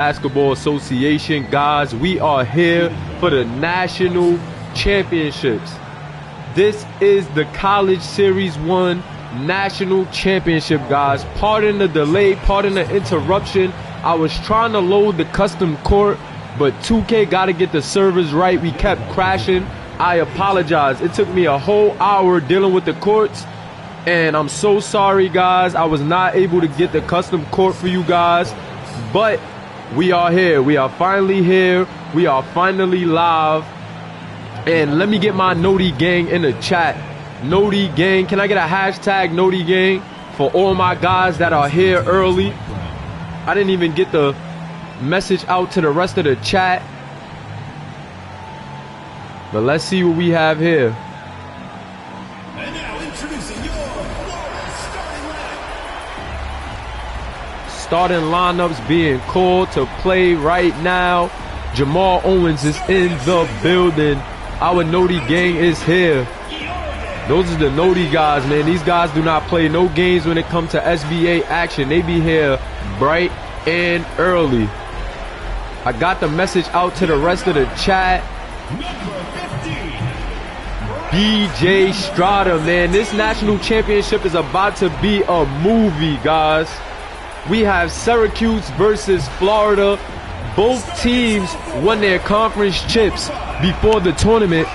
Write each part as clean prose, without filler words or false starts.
Basketball Association. Guys, we are here for the national championships. This is the College Series 1 national championship, guys. Pardon the delay, pardon the interruption. I was trying to load the custom court, but 2K got to get the servers right. We kept crashing. I apologize. It took me a whole hour dealing with the courts, and I'm so sorry, guys. I was not able to get the custom court for you guys, but we are here. We are finally here. We are finally live. And let me get my Noti gang in the chat. Noti gang. Can I get a hashtag Noti gang for all my guys that are here early? I didn't even get the message out to the rest of the chat. But let's see what we have here. And now introducing your Florida starting lineup. Starting lineups being called to play right now. Jamal Owens is in the building. Our Noti gang is here. Those are the Noti guys, man. These guys do not play no games when it comes to SBA action. They be here bright and early. I got the message out to the rest of the chat. BJ Strada, man. This national championship is about to be a movie, guys. We have Syracuse versus Florida. Both teams won their conference chips before the tournament,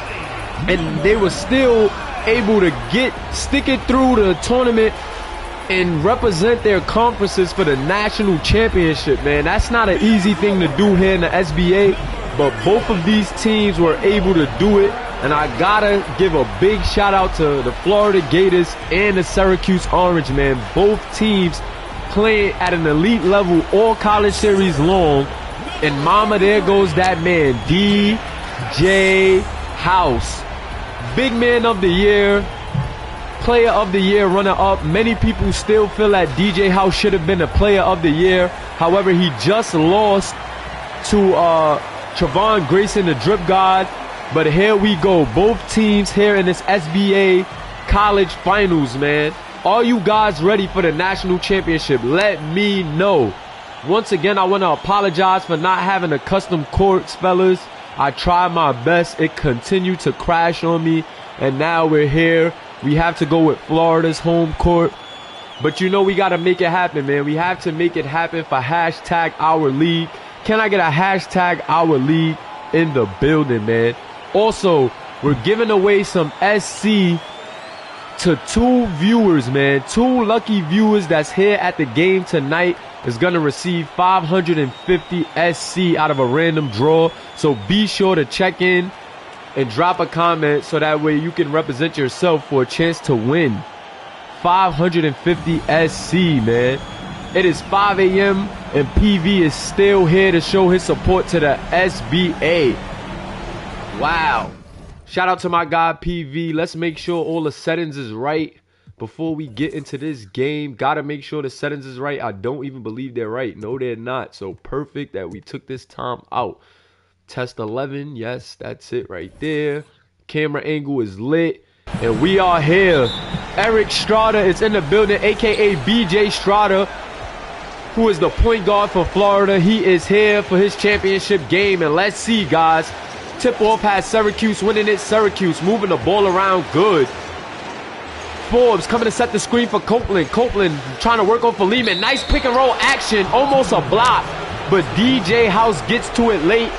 and they were still able to stick it through the tournament and represent their conferences for the national championship, man. That's not an easy thing to do here in the SBA, but both of these teams were able to do it, and I gotta give a big shout out to the Florida Gators and the Syracuse Orange, man. Both teams playing at an elite level all college series long. And mama, there goes that man, DJ House. Big man of the year, player of the year, runner up. Many people still feel that DJ House should have been a player of the year. However, he just lost to Trevon Grayson, the drip god. But here we go. Both teams here in this SBA college finals, man. Are you guys ready for the national championship? Let me know. Once again, I want to apologize for not having a custom courts, fellas. I tried my best. It continued to crash on me. And now we're here. We have to go with Florida's home court. But you know we got to make it happen, man. We have to make it happen for hashtag our league. Can I get a hashtag our league in the building, man? Also, we're giving away some SC to 2 viewers, man. 2 lucky viewers that's here at the game tonight is going to receive 550 SC out of a random draw. So be sure to check in and drop a comment so that way you can represent yourself for a chance to win 550 SC, man. It is 5 a.m. and PV is still here to show his support to the SBA. Wow. Shout out to my guy PV. Let's make sure all the settings is right before we get into this game. Gotta make sure the settings is right. I don't even believe they're right. No, they're not. So perfect that we took this time out. Test 11. Yes, that's it right there. Camera angle is lit. And we are here. Eric Strada is in the building, a.k.a. BJ Strada, who is the point guard for Florida. He is here for his championship game. And let's see, guys. Tip-off has Syracuse winning it. Syracuse moving the ball around good. Forbes coming to set the screen for Copeland. Copeland trying to work on for Lehman. Nice pick and roll action. Almost a block. But DJ House gets to it late.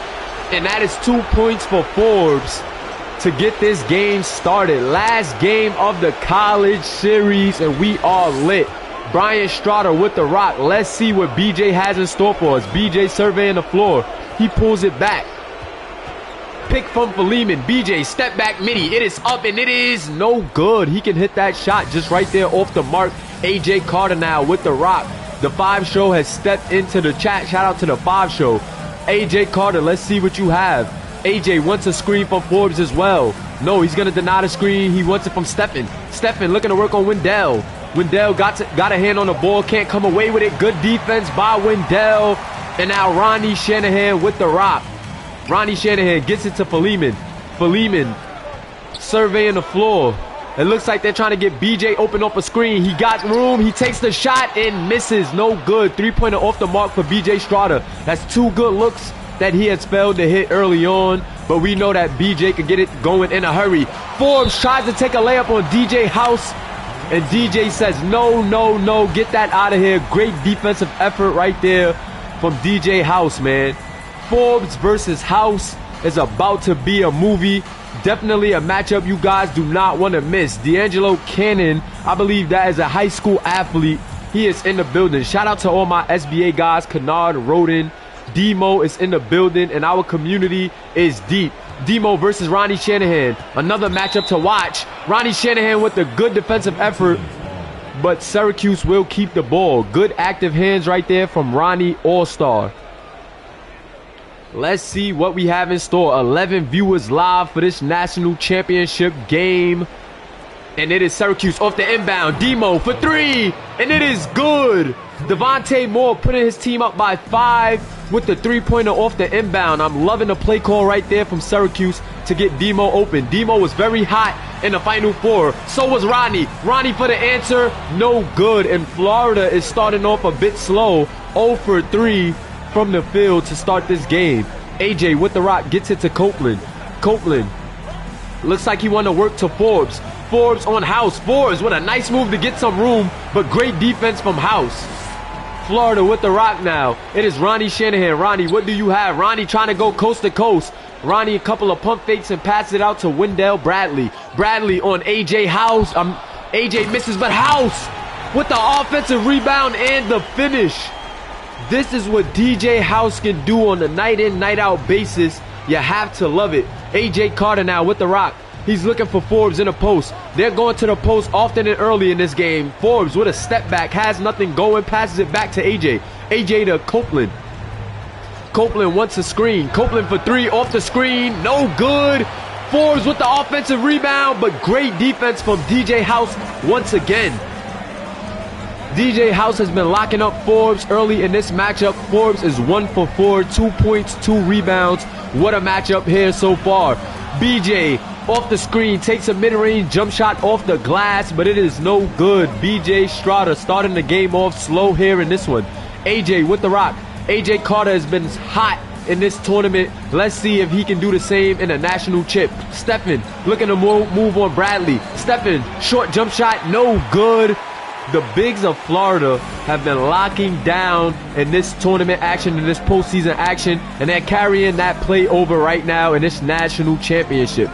And that is 2 points for Forbes to get this game started. Last game of the college series. And we are lit. Brian Strada with the rock. Let's see what BJ has in store for us. BJ surveying the floor. He pulls it back. Pick from Lehman. BJ, step back midi. It is up and it is no good. He can hit that shot just right there off the mark. AJ Carter now with the rock. The 5 show has stepped into the chat. Shout out to the 5 show. AJ Carter, let's see what you have. AJ wants a screen from Forbes as well. No, he's going to deny the screen. He wants it from Steffen. Steffen looking to work on Wendell. Wendell got a hand on the ball. Can't come away with it. Good defense by Wendell. And now Ronnie Shanahan with the rock. Ronnie Shanahan gets it to Philemon. Philemon surveying the floor. It looks like they're trying to get BJ open off a screen. He got room. He takes the shot and misses. No good. 3-pointer off the mark for BJ Strada. That's 2 good looks that he has failed to hit early on. But we know that BJ could get it going in a hurry. Forbes tries to take a layup on DJ House. And DJ says, no, no, no. Get that out of here. Great defensive effort right there from DJ House, man. Forbes versus House is about to be a movie. Definitely a matchup you guys do not want to miss. D'Angelo Cannon, I believe that is a high school athlete. He is in the building. Shout out to all my SBA guys. Kennard, Roden, Demo is in the building, and our community is deep. Demo versus Ronnie Shanahan. Another matchup to watch. Ronnie Shanahan with a good defensive effort, but Syracuse will keep the ball. Good active hands right there from Ronnie All-Star. Let's see what we have in store. 11 viewers live for this national championship game. And it is Syracuse off the inbound. Demo for 3. And it is good. Devontae Moore putting his team up by 5 with the 3-pointer off the inbound. I'm loving the play call right there from Syracuse to get Demo open. Demo was very hot in the Final Four. So was Ronnie. Ronnie for the answer. No good. And Florida is starting off a bit slow. 0 for 3. From the field to start this game. AJ with the rock gets it to Copeland. Copeland looks like he want to work to Forbes. Forbes on House. Forbes with a nice move to get some room, but great defense from House. Florida with the rock now. It is Ronnie Shanahan. Ronnie, what do you have? Ronnie trying to go coast to coast. Ronnie a couple of pump fakes and passes it out to Wendell Bradley. Bradley on AJ House. AJ misses, but House with the offensive rebound and the finish. This is what DJ House can do on a night-in, night-out basis. You have to love it. AJ Carter now with the rock. He's looking for Forbes in the post. They're going to the post often and early in this game. Forbes with a step back, has nothing going, passes it back to AJ. AJ to Copeland. Copeland wants a screen. Copeland for 3 off the screen. No good. Forbes with the offensive rebound, but great defense from DJ House once again. DJ House has been locking up Forbes early in this matchup. Forbes is 1 for 4, 2 points, 2 rebounds. What a matchup here so far. BJ off the screen takes a mid-range jump shot off the glass, but it is no good. BJ Strada starting the game off slow here in this one. AJ with the rock. AJ Carter has been hot in this tournament. Let's see if he can do the same in a national chip. Stephen looking to move on Bradley. Stephen, short jump shot, no good. The bigs of Florida have been locking down in this tournament action, in this postseason action, and they're carrying that play over right now in this national championship.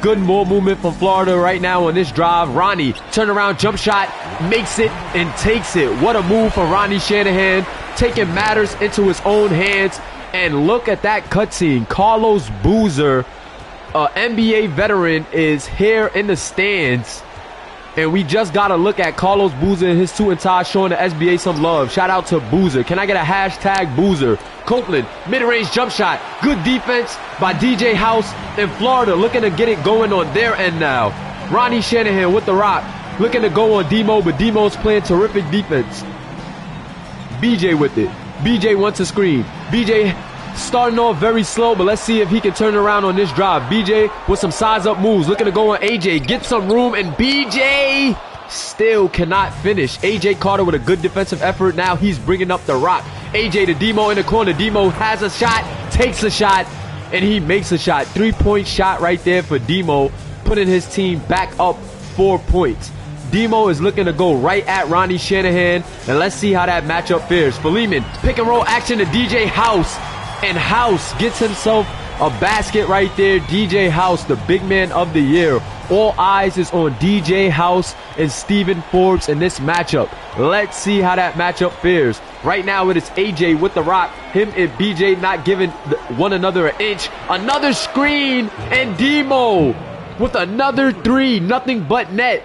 Good more movement from Florida right now on this drive. Ronnie, turnaround jump shot, makes it and takes it. What a move for Ronnie Shanahan, taking matters into his own hands. And look at that cutscene. Carlos Boozer, NBA veteran, is here in the stands. And we just got to look at Carlos Boozer and his suit and tie showing the SBA some love. Shout out to Boozer. Can I get a hashtag Boozer? Copeland, mid-range jump shot. Good defense by DJ House and Florida looking to get it going on their end now. Ronnie Shanahan with the rock. Looking to go on Demo, but Demo's playing terrific defense. BJ with it. BJ wants a screen. BJ starting off very slow, but let's see if he can turn around on this drive. BJ with some size-up moves, looking to go on AJ, get some room, and BJ still cannot finish. AJ Carter with a good defensive effort. Now he's bringing up the rock. AJ to Demo in the corner. Demo has a shot, takes a shot, and he makes a shot. 3-point shot right there for Demo, putting his team back up 4 points. Demo is looking to go right at Ronnie Shanahan, and let's see how that matchup fares. Philemon, pick and roll action to DJ House. And House gets himself a basket right there. DJ House, the big man of the year. All eyes is on DJ House and Stephen Forbes in this matchup. Let's see how that matchup fares. Right now it is AJ with the rock. Him and BJ not giving one another an inch. Another screen, and Demo with another 3. Nothing but net.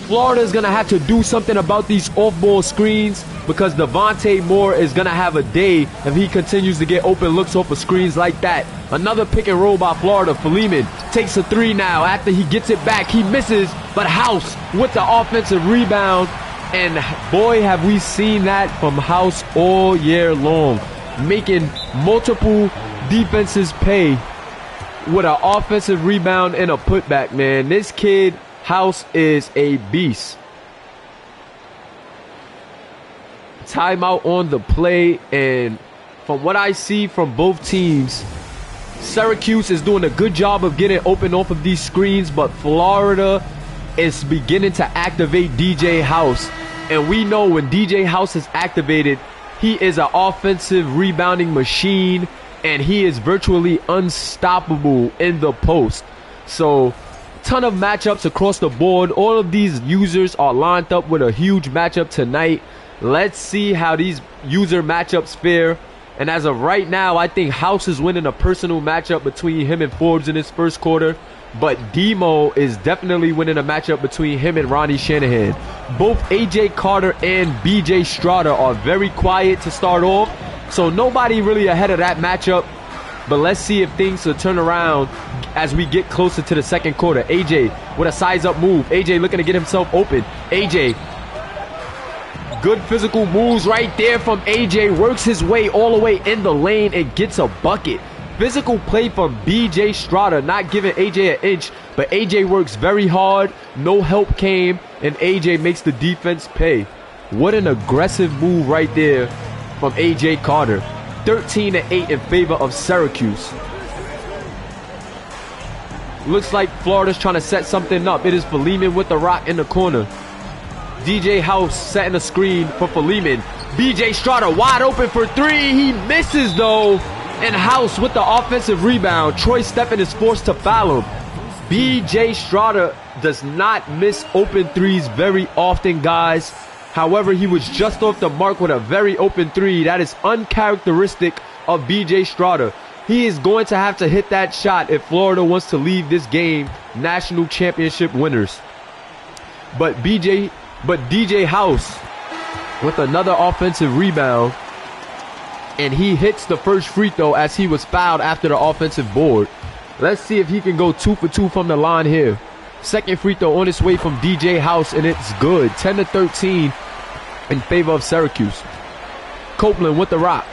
Florida's going to have to do something about these off-ball screens because Devontae Moore is going to have a day if he continues to get open looks off of screens like that. Another pick and roll by Florida. Philemon takes a 3 now. After he gets it back, he misses, but House with the offensive rebound. And boy, have we seen that from House all year long. Making multiple defenses pay with an offensive rebound and a putback, man. This kid, House is a beast. Timeout on the play, and from what I see from both teams, Syracuse is doing a good job of getting open off of these screens, but Florida is beginning to activate DJ House. And we know when DJ House is activated, he is an offensive rebounding machine, and he is virtually unstoppable in the post. So, ton of matchups across the board. All of these users are lined up with a huge matchup tonight. Let's see how these user matchups fare. And as of right now, I think House is winning a personal matchup between him and Forbes in his first quarter. But Demo is definitely winning a matchup between him and Ronnie Shanahan. Both AJ Carter and BJ Strada are very quiet to start off, so nobody really ahead of that matchup. But let's see if things will turn around as we get closer to the second quarter. AJ with a size-up move. AJ looking to get himself open. AJ, good physical moves right there from AJ. Works his way all the way in the lane and gets a bucket. Physical play from BJ Strada, not giving AJ an inch, but AJ works very hard. No help came, and AJ makes the defense pay. What an aggressive move right there from AJ Carter. 13-8 in favor of Syracuse. Looks like Florida's trying to set something up. It is Philemon with the rock in the corner. DJ House setting a screen for Philemon. BJ Strada wide open for three. He misses though. And House with the offensive rebound. Troy Steffen is forced to foul him. BJ Strada does not miss open threes very often, guys. However, he was just off the mark with a very open three. That is uncharacteristic of BJ Strada. He is going to have to hit that shot if Florida wants to leave this game national championship winners. But DJ House with another offensive rebound. And he hits the first free throw as he was fouled after the offensive board. Let's see if he can go 2 for 2 from the line here. Second free throw on its way from DJ House, and it's good. 10-13 in favor of Syracuse. Copeland with the rock.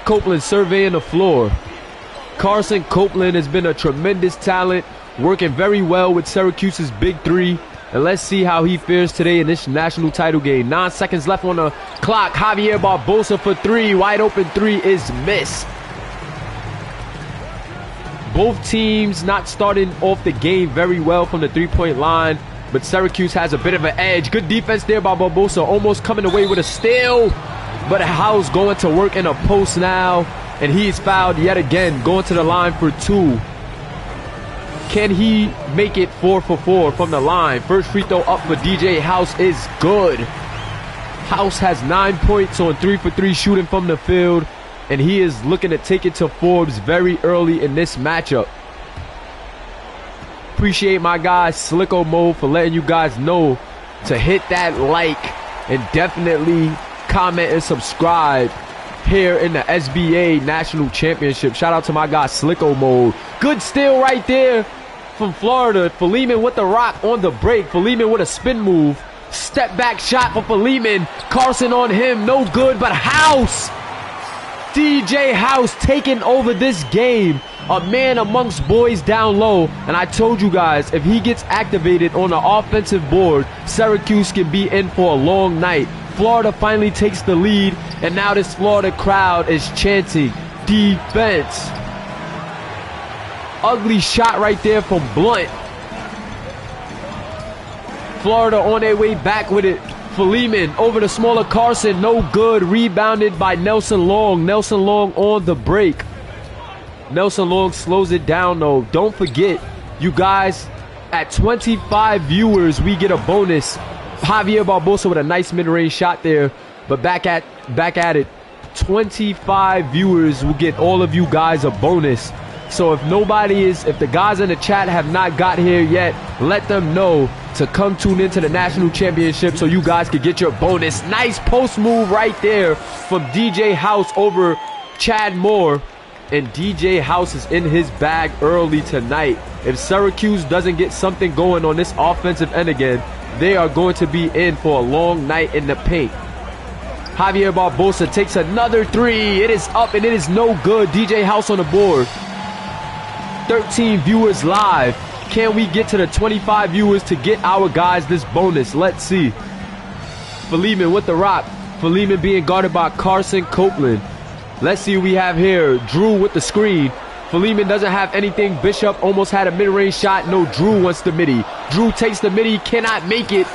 Copeland surveying the floor. Carson Copeland has been a tremendous talent, working very well with Syracuse's big three. And let's see how he fares today in this national title game. 9 seconds left on the clock. Javier Barbosa for three. Wide open three is missed. Both teams not starting off the game very well from the three-point line, but Syracuse has a bit of an edge. Good defense there by Barbosa, almost coming away with a steal. But House going to work in a post now, and he is fouled yet again, going to the line for two. Can he make it 4 for 4 from the line? First free throw up for DJ House is good. House has 9 points on 3 for 3 shooting from the field, and he is looking to take it to Forbes very early in this matchup. Appreciate my guy Slicko Mode for letting you guys know to hit that like and definitely comment and subscribe here in the SBA National Championship. Shout out to my guy Slicko Mode. Good steal right there from Florida. Philemon with the rock on the break. Philemon with a spin move. Step back shot for Philemon. Carson on him. No good, but House. DJ House taking over this game. A man amongst boys down low. And I told you guys, if he gets activated on the offensive board, Syracuse can be in for a long night. Florida finally takes the lead, and now this Florida crowd is chanting defense. Ugly shot right there from Blunt. Florida on their way back with it. Philemon over the smaller Carson. No good. Rebounded by Nelson Long. Nelson Long on the break. Nelson Long slows it down though. Don't forget, you guys, at 25 viewers, we get a bonus. Javier Barbosa with a nice mid-range shot there. But back at it, 25 viewers will get all of you guys a bonus. So if the guys in the chat have not got here yet, let them know to come tune into the national championship so you guys can get your bonus. Nice post move right there from DJ House over Chad Moore. And DJ House is in his bag early tonight. If Syracuse doesn't get something going on this offensive end again, they are going to be in for a long night in the paint. Javier Barbosa takes another three. It is up and it is no good. DJ House on the board. 13 viewers live. Can we get to the 25 viewers to get our guys this bonus? Let's see. Philemon with the rock. Philemon being guarded by Carson Copeland. Let's see what we have here. Drew with the screen. Philemon doesn't have anything. Bishop almost had a mid-range shot. No, Drew wants the midi. Drew takes the midi, cannot make it.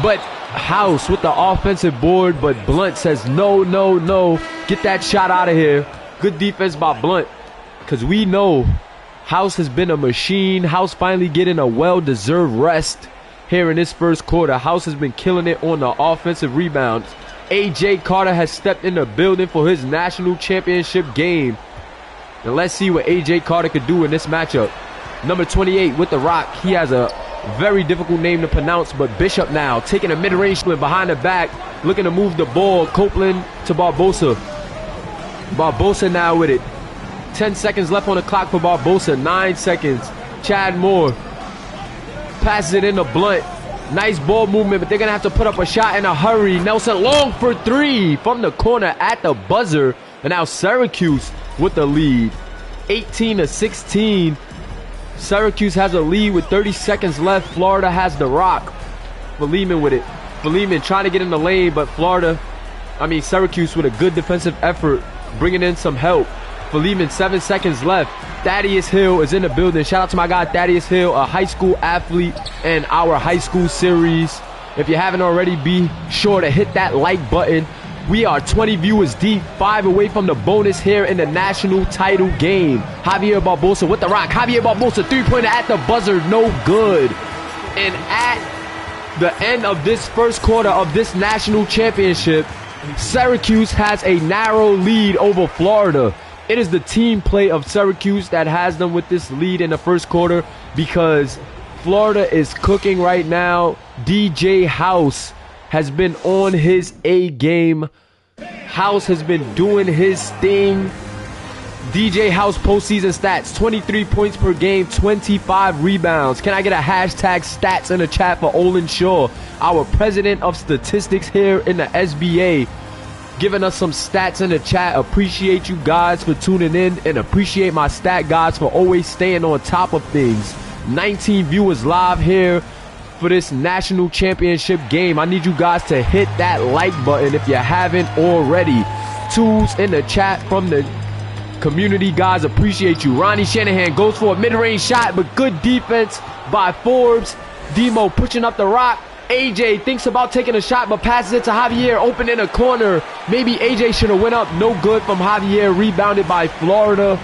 But House with the offensive board, but Blunt says no, no, no. Get that shot out of here. Good defense by Blunt, because we know House has been a machine. House finally getting a well-deserved rest here in this first quarter. House has been killing it on the offensive rebounds. AJ Carter has stepped in the building for his national championship game. And let's see what AJ Carter could do in this matchup. Number 28 with the rock. He has a very difficult name to pronounce, but Bishop now taking a mid-range behind the back, looking to move the ball. Copeland to Barbosa. Barbosa now with it. 10 seconds left on the clock for Barbosa. 9 seconds. Chad Moore passes it into Blunt. Nice ball movement, but they're going to have to put up a shot in a hurry. Nelson Long for three from the corner at the buzzer. And now Syracuse with the lead. 18-16. Syracuse has a lead with 30 seconds left. Florida has the rock. Philemon with it. Philemon trying to get in the lane, but Syracuse with a good defensive effort, bringing in some help. Philemon, 7 seconds left. Thaddeus Hill is in the building. Shout out to my guy Thaddeus Hill, a high school athlete in our high school series. If you haven't already, be sure to hit that like button. We are 20 viewers deep, 5 away from the bonus here in the national title game. Javier Barbosa with the rock. Javier Barbosa, three-pointer at the buzzer, no good. And at the end of this first quarter of this national championship, Syracuse has a narrow lead over Florida. It is the team play of Syracuse that has them with this lead in the first quarter, because Florida is cooking right now. DJ House has been on his A game. House has been doing his thing. DJ House postseason stats: 23 points per game, 25 rebounds. Can I get a hashtag stats in the chat for Olin Shaw, our president of statistics here in the SBA, giving us some stats in the chat. Appreciate you guys for tuning in, and appreciate my stat guys for always staying on top of things. 19 viewers live here for this national championship game. I need you guys to hit that like button if you haven't already. Tools in the chat from the community, guys. Appreciate you. Ronnie Shanahan goes for a mid-range shot, but good defense by Forbes. Demo pushing up the rock. AJ thinks about taking a shot, but passes it to Javier, open in a corner. Maybe AJ should have went up. No good from Javier, rebounded by Florida.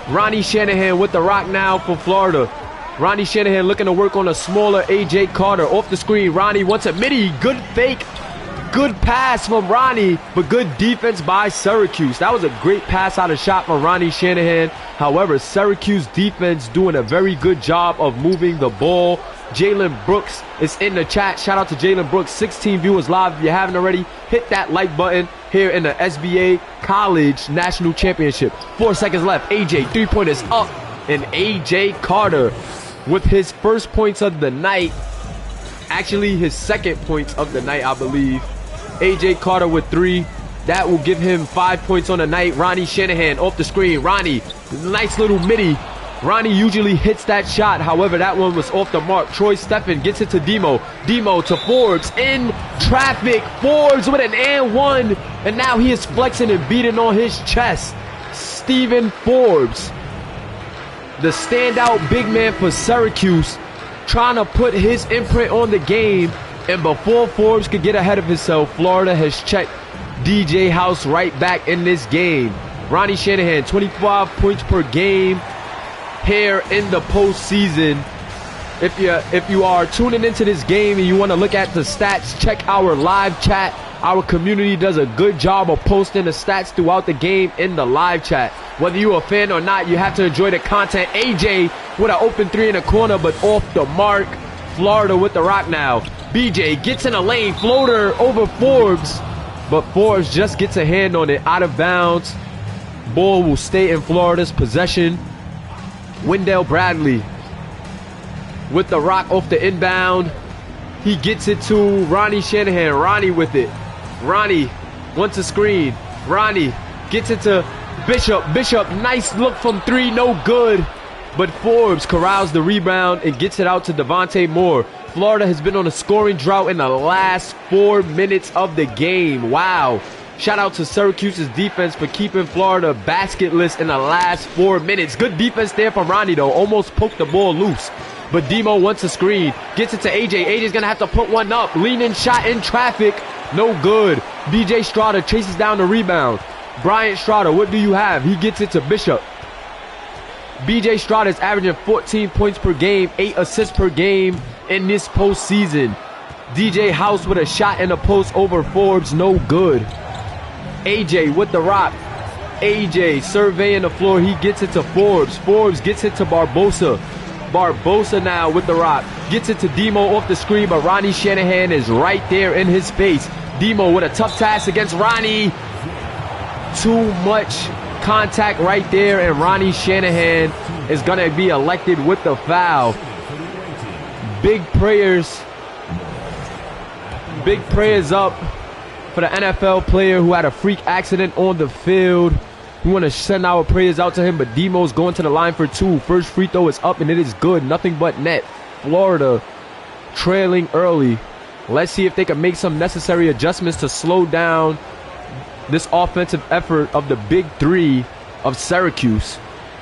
Ronnie Shanahan with the rock now for Florida. Ronnie Shanahan looking to work on a smaller AJ Carter. Off the screen, Ronnie wants a midi. Good fake. Good pass from Ronnie, but good defense by Syracuse. That was a great pass out of shot from Ronnie Shanahan. However, Syracuse defense doing a very good job of moving the ball. Jalen Brooks is in the chat. Shout out to Jalen Brooks. 16 viewers live. If you haven't already, hit that like button here in the SBA College National Championship. 4 seconds left. AJ, three-pointers up. And AJ Carter with his first points of the night. Actually, his second points of the night, I believe. AJ Carter with 3. That will give him 5 points on the night. Ronnie Shanahan off the screen. Ronnie, nice little midi. Ronnie usually hits that shot. However, that one was off the mark. Troy Steffen gets it to Demo. Demo to Forbes. In traffic. Forbes with an and one. And now he is flexing and beating on his chest. Stephen Forbes, the standout big man for Syracuse, trying to put his imprint on the game. And before Forbes could get ahead of himself, Florida has checked DJ House right back in this game. Ronnie Shanahan, 25 points per game here in the postseason. If you are tuning into this game and you want to look at the stats, check our live chat. Our community does a good job of posting the stats throughout the game in the live chat. Whether you're a fan or not, you have to enjoy the content. AJ with an open 3 in the corner, but off the mark. Florida with the rock now. BJ gets in a lane, floater over Forbes, but Forbes just gets a hand on it, out of bounds. Ball will stay in Florida's possession. Wendell Bradley with the rock off the inbound. He gets it to Ronnie Shanahan. Ronnie with it. Ronnie wants a screen. Ronnie gets it to Bishop. Bishop, nice look from 3, no good. but Forbes corrals the rebound and gets it out to Devontae Moore. Florida has been on a scoring drought in the last 4 minutes of the game. Wow. Shout out to Syracuse's defense for keeping Florida basketless in the last 4 minutes. Good defense there from Ronnie, though. Almost poked the ball loose. But Demo wants a screen. Gets it to AJ. AJ's going to have to put one up. Lean-in shot in traffic. No good. BJ Strada chases down the rebound. Bryant Strada, what do you have? He gets it to Bishop. BJ Strada is averaging 14 points per game, 8 assists per game in this postseason. DJ House with a shot in the post over Forbes. No good. AJ with the rock. AJ surveying the floor. He gets it to Forbes. Forbes gets it to Barbosa. Barbosa now with the rock. Gets it to Demo off the screen, but Ronnie Shanahan is right there in his face. Demo with a tough task against Ronnie. Too much contact right there, and Ronnie Shanahan is going to be elected with the foul. Big prayers up for the NFL player who had a freak accident on the field. We want to send our prayers out to him, but Demo's going to the line for 2. First free throw is up, and it is good. Nothing but net. Florida trailing early. Let's see if they can make some necessary adjustments to slow down this offensive effort of the big three of Syracuse.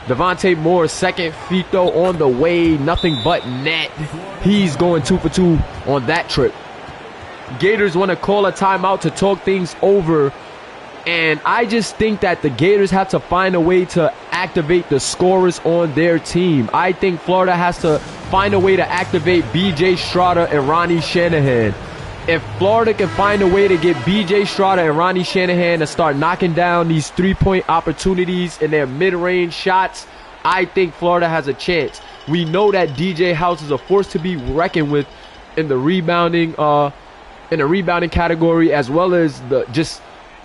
Devontae Moore, second free throw on the way. Nothing but net. He's going 2 for 2 on that trip. Gators want to call a timeout to talk things over. And I just think that the Gators have to find a way to activate the scorers on their team. I think Florida has to find a way to activate BJ Strada and Ronnie Shanahan. If Florida can find a way to get BJ Strada and Ronnie Shanahan to start knocking down these three-point opportunities in their mid-range shots, I think Florida has a chance. We know that DJ House is a force to be reckoned with in the rebounding category, as well as just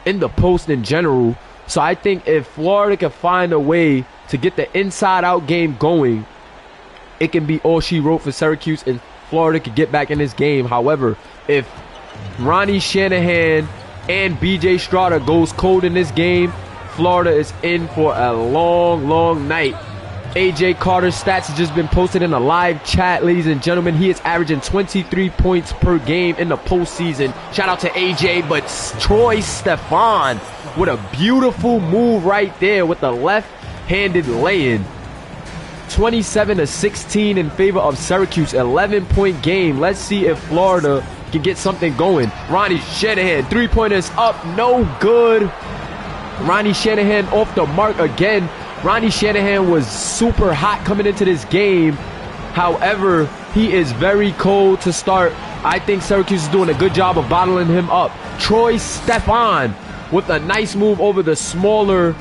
in the post in general. So I think if Florida can find a way to get the inside-out game going, it can be all she wrote for Syracuse, and Florida could get back in this game. However, if Ronnie Shanahan and BJ Strada goes cold in this game, Florida is in for a long, long night. AJ Carter's stats have just been posted in a live chat, ladies and gentlemen. He is averaging 23 points per game in the postseason. Shout out to AJ, but Troy Stefan with a beautiful move right there with the left-handed lay-in. 27-16 in favor of Syracuse, 11-point game. Let's see if Florida can get something going. Ronnie Shanahan, three-pointers up, no good. Ronnie Shanahan off the mark again. Ronnie Shanahan was super hot coming into this game. However, he is very cold to start. I think Syracuse is doing a good job of bottling him up. Troy Stefan with a nice move over the smaller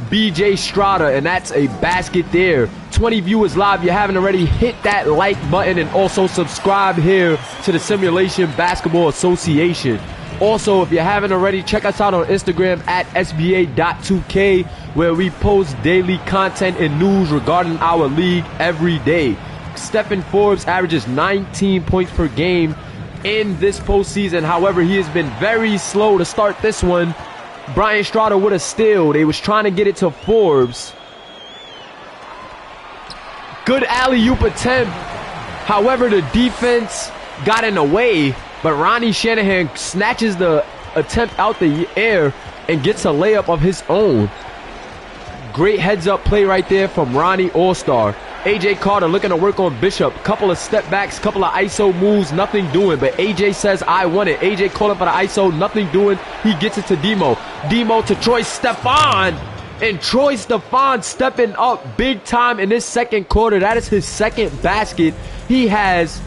BJ Strada, and that's a basket there. 20 viewers live. If you haven't already, hit that like button and also subscribe here to the Simulation Basketball Association. Also, if you haven't already, check us out on Instagram at SBA.2K, where we post daily content and news regarding our league every day. Stephen Forbes averages 19 points per game in this postseason. However, he has been very slow to start this one. Bryant Strada with a steal. They was trying to get it to Forbes. Good alley-oop attempt. However, the defense got in the way, but Ronnie Shanahan snatches the attempt out the air and gets a layup of his own. Great heads-up play right there from Ronnie All-Star. AJ Carter looking to work on Bishop. Couple of step backs, couple of ISO moves, nothing doing. But AJ says, I want it. AJ calling for the ISO, nothing doing. He gets it to Demo. Demo to Troy Stefan. And Troy Stefan stepping up big time in this second quarter. That is his second basket. He has,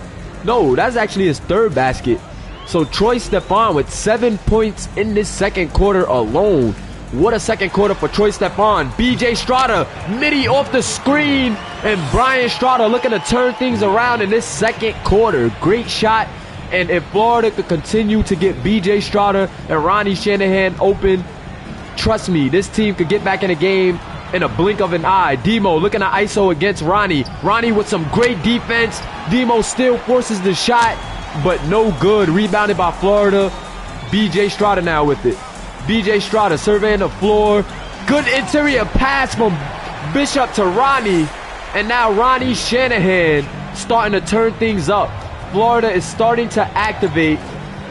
no, that's actually his third basket. So Troy Stefan with 7 points in this second quarter alone. What a second quarter for Troy Stefan. BJ Strada, midi off the screen. And Bryant Strada looking to turn things around in this second quarter. Great shot. And if Florida could continue to get BJ Strada and Ronnie Shanahan open, trust me, this team could get back in the game in a blink of an eye. Demo looking at ISO against Ronnie. Ronnie with some great defense. Demo still forces the shot, but no good. Rebounded by Florida. BJ Strada now with it. BJ Strada surveying the floor. Good interior pass from Bishop to Ronnie. And now Ronnie Shanahan starting to turn things up. Florida is starting to activate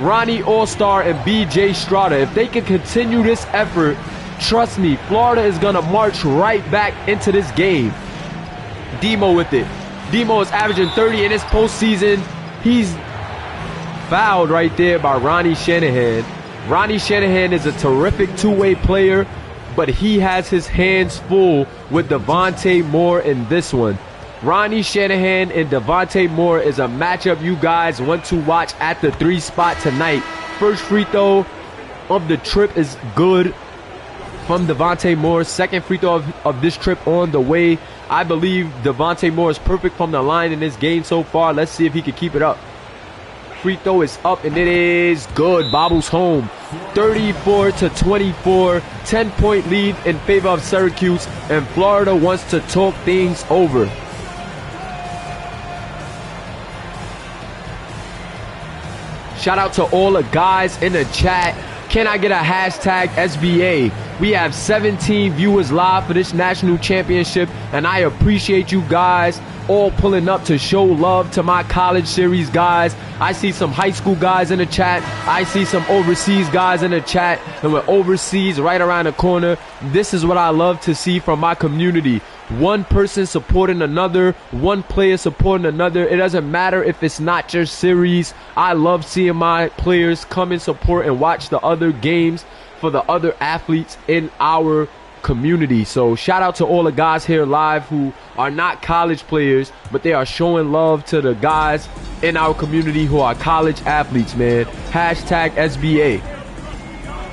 Ronnie All-Star and B.J. Strada. If they can continue this effort, trust me, Florida is going to march right back into this game. Demo with it. Demo is averaging 30 in his postseason. He's fouled right there by Ronnie Shanahan. Ronnie Shanahan is a terrific two-way player, but he has his hands full with Devontae Moore in this one. Ronnie Shanahan and Devontae Moore is a matchup you guys want to watch at the 3 spot tonight. First free throw of the trip is good from Devontae Moore. Second free throw of this trip on the way. I believe Devontae Moore is perfect from the line in this game so far. Let's see if he can keep it up. Free throw is up and it is good. Bobbles home. 34-24. 10-point lead in favor of Syracuse, and Florida wants to talk things over. Shout out to all the guys in the chat. Can I get a hashtag SBA? We have 17 viewers live for this national championship, and I appreciate you guys all pulling up to show love to my college series guys. I see some high school guys in the chat. I see some overseas guys in the chat, and with overseas right around the corner, this is what I love to see from my community. One person supporting another, one player supporting another. It doesn't matter if it's not your series. I love seeing my players come and support and watch the other games for the other athletes in our community. So shout out to all the guys here live who are not college players, but they are showing love to the guys in our community who are college athletes, man. Hashtag SBA.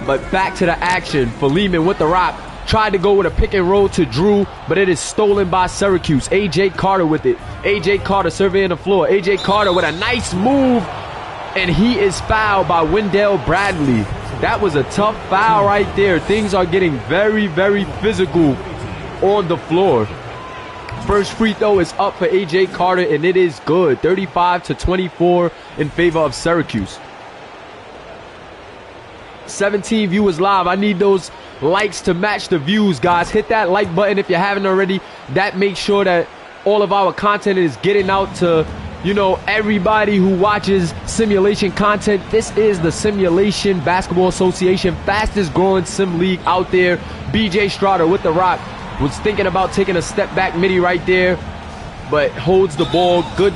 But back to the action. Philemon with the rock. Tried to go with a pick and roll to Drew, but it is stolen by Syracuse. A.J. Carter with it. A.J. Carter surveying the floor. A.J. Carter with a nice move, and he is fouled by Wendell Bradley. That was a tough foul right there. Things are getting very, very physical on the floor. First free throw is up for A.J. Carter, and it is good. 35-24 in favor of Syracuse. 17 viewers live. I need those likes to match the views, guys. Hit that like button if you haven't already. That makes sure that all of our content is getting out to, you know, everybody who watches simulation content. This is the Simulation Basketball Association fastest growing sim league out there. B.J. Strada with the rock. Was thinking about taking a step back midi right there, but holds the ball. Good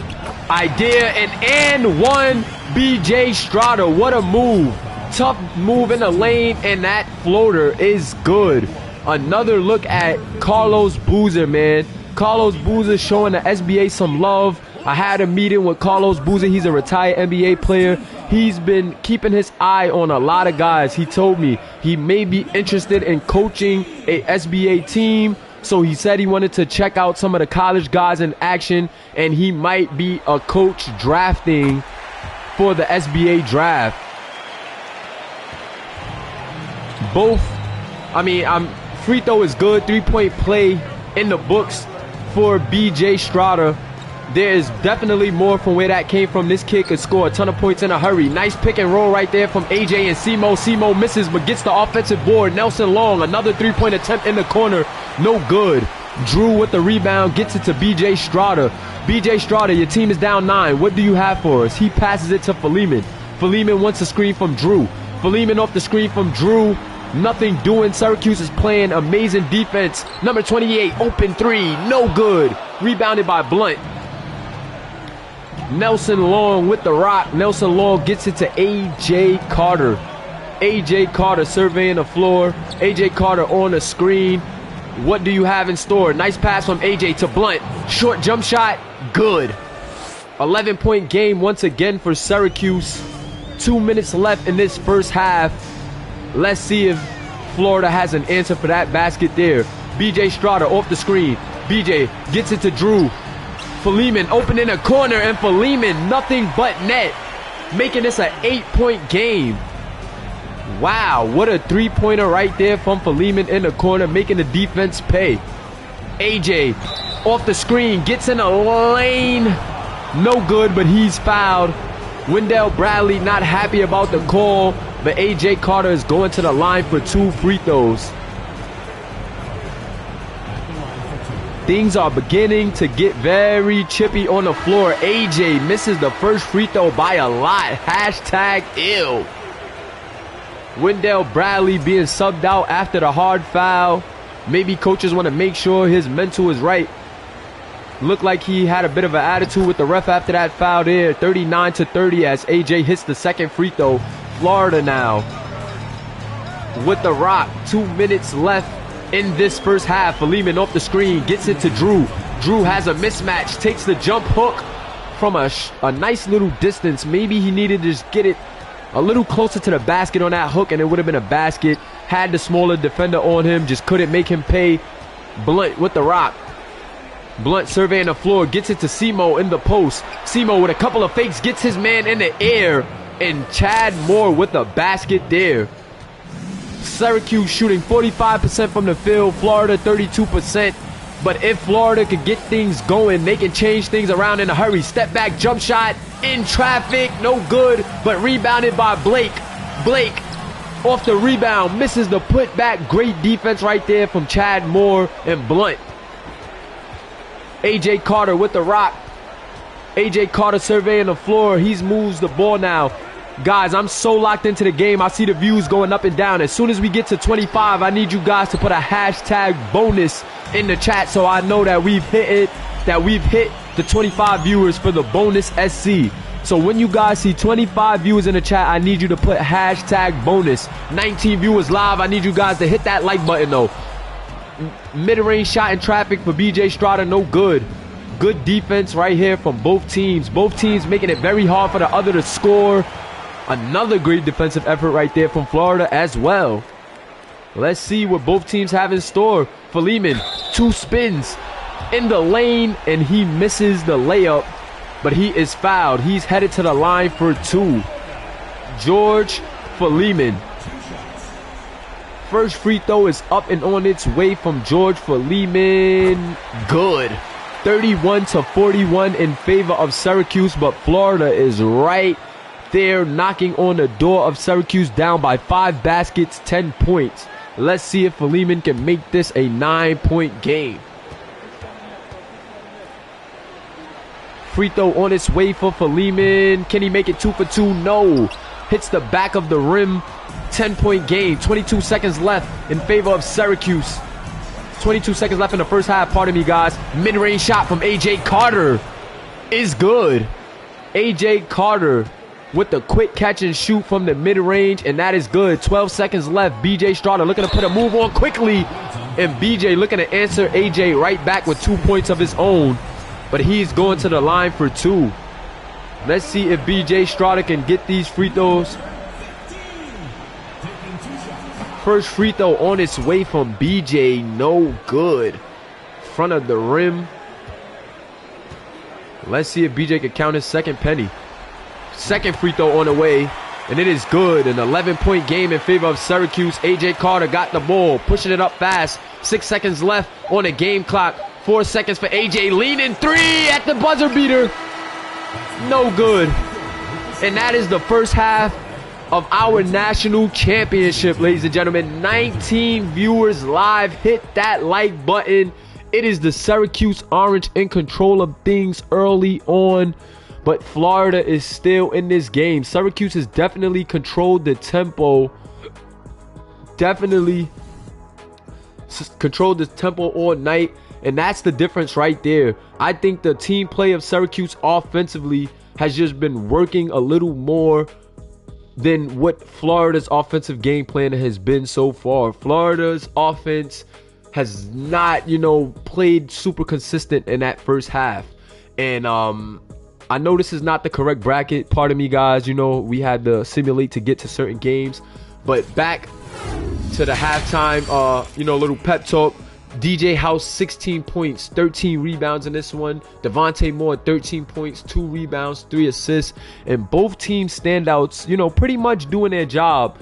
idea. And one. B.J. Strada. What a move. Tough move in the lane, and that floater is good. Another look at Carlos Boozer, man. Carlos Boozer showing the SBA some love. I had a meeting with Carlos Boozer. He's a retired NBA player. He's been keeping his eye on a lot of guys. He told me he may be interested in coaching a SBA team. So he said he wanted to check out some of the college guys in action, and he might be a coach drafting for the SBA draft. Free throw is good. 3-point play in the books for B.J. Strada. There is definitely more from where that came from. This kid could score a ton of points in a hurry. Nice pick and roll right there from A.J. and Simo. Simo misses but gets the offensive board. Nelson Long, another 3-point attempt in the corner. No good. Drew with the rebound, gets it to B.J. Strada. B.J. Strada, your team is down 9. What do you have for us? He passes it to Philemon. Philemon wants a screen from Drew. Philemon off the screen from Drew. Nothing doing. Syracuse is playing amazing defense. Number 28, open 3. No good. Rebounded by Blunt. Nelson Long with the rock. Nelson Long gets it to A.J. Carter. A.J. Carter surveying the floor. A.J. Carter on the screen. What do you have in store? Nice pass from A.J. to Blunt. Short jump shot. Good. 11-point game once again for Syracuse. 2 minutes left in this first half. Let's see if Florida has an answer for that basket there. B.J. Strada off the screen. B.J. gets it to Drew. Philemon open in a corner, and Philemon nothing but net, making this an 8-point game. Wow, what a 3-pointer right there from Philemon in the corner, making the defense pay. A.J. off the screen, gets in a lane. No good, but he's fouled. Wendell Bradley not happy about the call, but A.J. Carter is going to the line for 2 free throws. Things are beginning to get very chippy on the floor. AJ misses the first free throw by a lot. Hashtag ill. Wendell Bradley being subbed out after the hard foul. Maybe coaches want to make sure his mental is right. Looked like he had a bit of an attitude with the ref after that foul there. 39-30 as AJ hits the second free throw. Florida now with the rock. 2 minutes left in this first half. Philemon off the screen, gets it to Drew. Drew has a mismatch, takes the jump hook from a nice little distance. Maybe he needed to just get it a little closer to the basket on that hook and it would have been a basket. Had the smaller defender on him, just couldn't make him pay. Blunt with the rock. Blunt surveying the floor, gets it to Simo in the post. Simo with a couple of fakes, gets his man in the air. And Chad Moore with the basket there. Syracuse shooting 45% from the field, Florida 32%. But if Florida could get things going, they can change things around in a hurry. Step back, jump shot, in traffic, no good, but rebounded by Blake. Blake off the rebound, misses the putback. Great defense right there from Chad Moore and Blunt. AJ Carter with the rock. AJ Carter surveying the floor. He moves the ball now. Guys, I'm so locked into the game. I see the views going up and down. As soon as we get to 25, I need you guys to put a hashtag bonus in the chat so I know that we've hit it, that we've hit the 25 viewers for the bonus SC. So when you guys see 25 viewers in the chat, I need you to put hashtag bonus. 19 viewers live, I need you guys to hit that like button though. Mid-range shot in traffic for BJ Strada, no good. Good defense right here from both teams. Both teams making it very hard for the other to score. Another great defensive effort right there from Florida as well. Let's see what both teams have in store. Philemon, 2 spins in the lane, and he misses the layup, but he is fouled. He's headed to the line for 2. George Philemon. First free throw is up and on its way from George Philemon. Good. 31-41 in favor of Syracuse, but Florida is right there knocking on the door of Syracuse, down by 5 baskets, 10 points. Let's see if Philemon can make this a 9-point game. Free throw on its way for Philemon. Can he make it 2 for 2? No. Hits the back of the rim. 10-point game. 22 seconds left in favor of Syracuse. 22 seconds left in the first half. Pardon me, guys. Mid-range shot from AJ Carter is good. AJ Carter with the quick catch and shoot from the mid-range, and that is good. 12 seconds left. BJ Strada looking to put a move on quickly, and BJ looking to answer AJ right back with 2 points of his own, but he's going to the line for 2. Let's see if BJ Strada can get these free throws. First free throw on its way from BJ, no good. Front of the rim. Let's see if BJ can count his second penny. Second free throw on the way, and it is good. An 11-point game in favor of Syracuse. AJ Carter got the ball, pushing it up fast. 6 seconds left on the game clock. 4 seconds for AJ, leaning 3 at the buzzer beater. No good. And that is the first half of our national championship, ladies and gentlemen. 19 viewers live. Hit that like button. It is the Syracuse Orange in control of things early on, but Florida is still in this game. Syracuse has definitely controlled the tempo. Definitely controlled the tempo all night. And that's the difference right there. I think the team play of Syracuse offensively has just been working a little more than what Florida's offensive game plan has been so far. Florida's offense has not, played super consistent in that first half. And I know this is not the correct bracket. Pardon me, guys. We had to simulate to get to certain games. But back to the halftime, little pep talk. DJ House, 16 points, 13 rebounds in this one. Devontae Moore, 13 points, 2 rebounds, 3 assists. And both teams standouts, pretty much doing their job.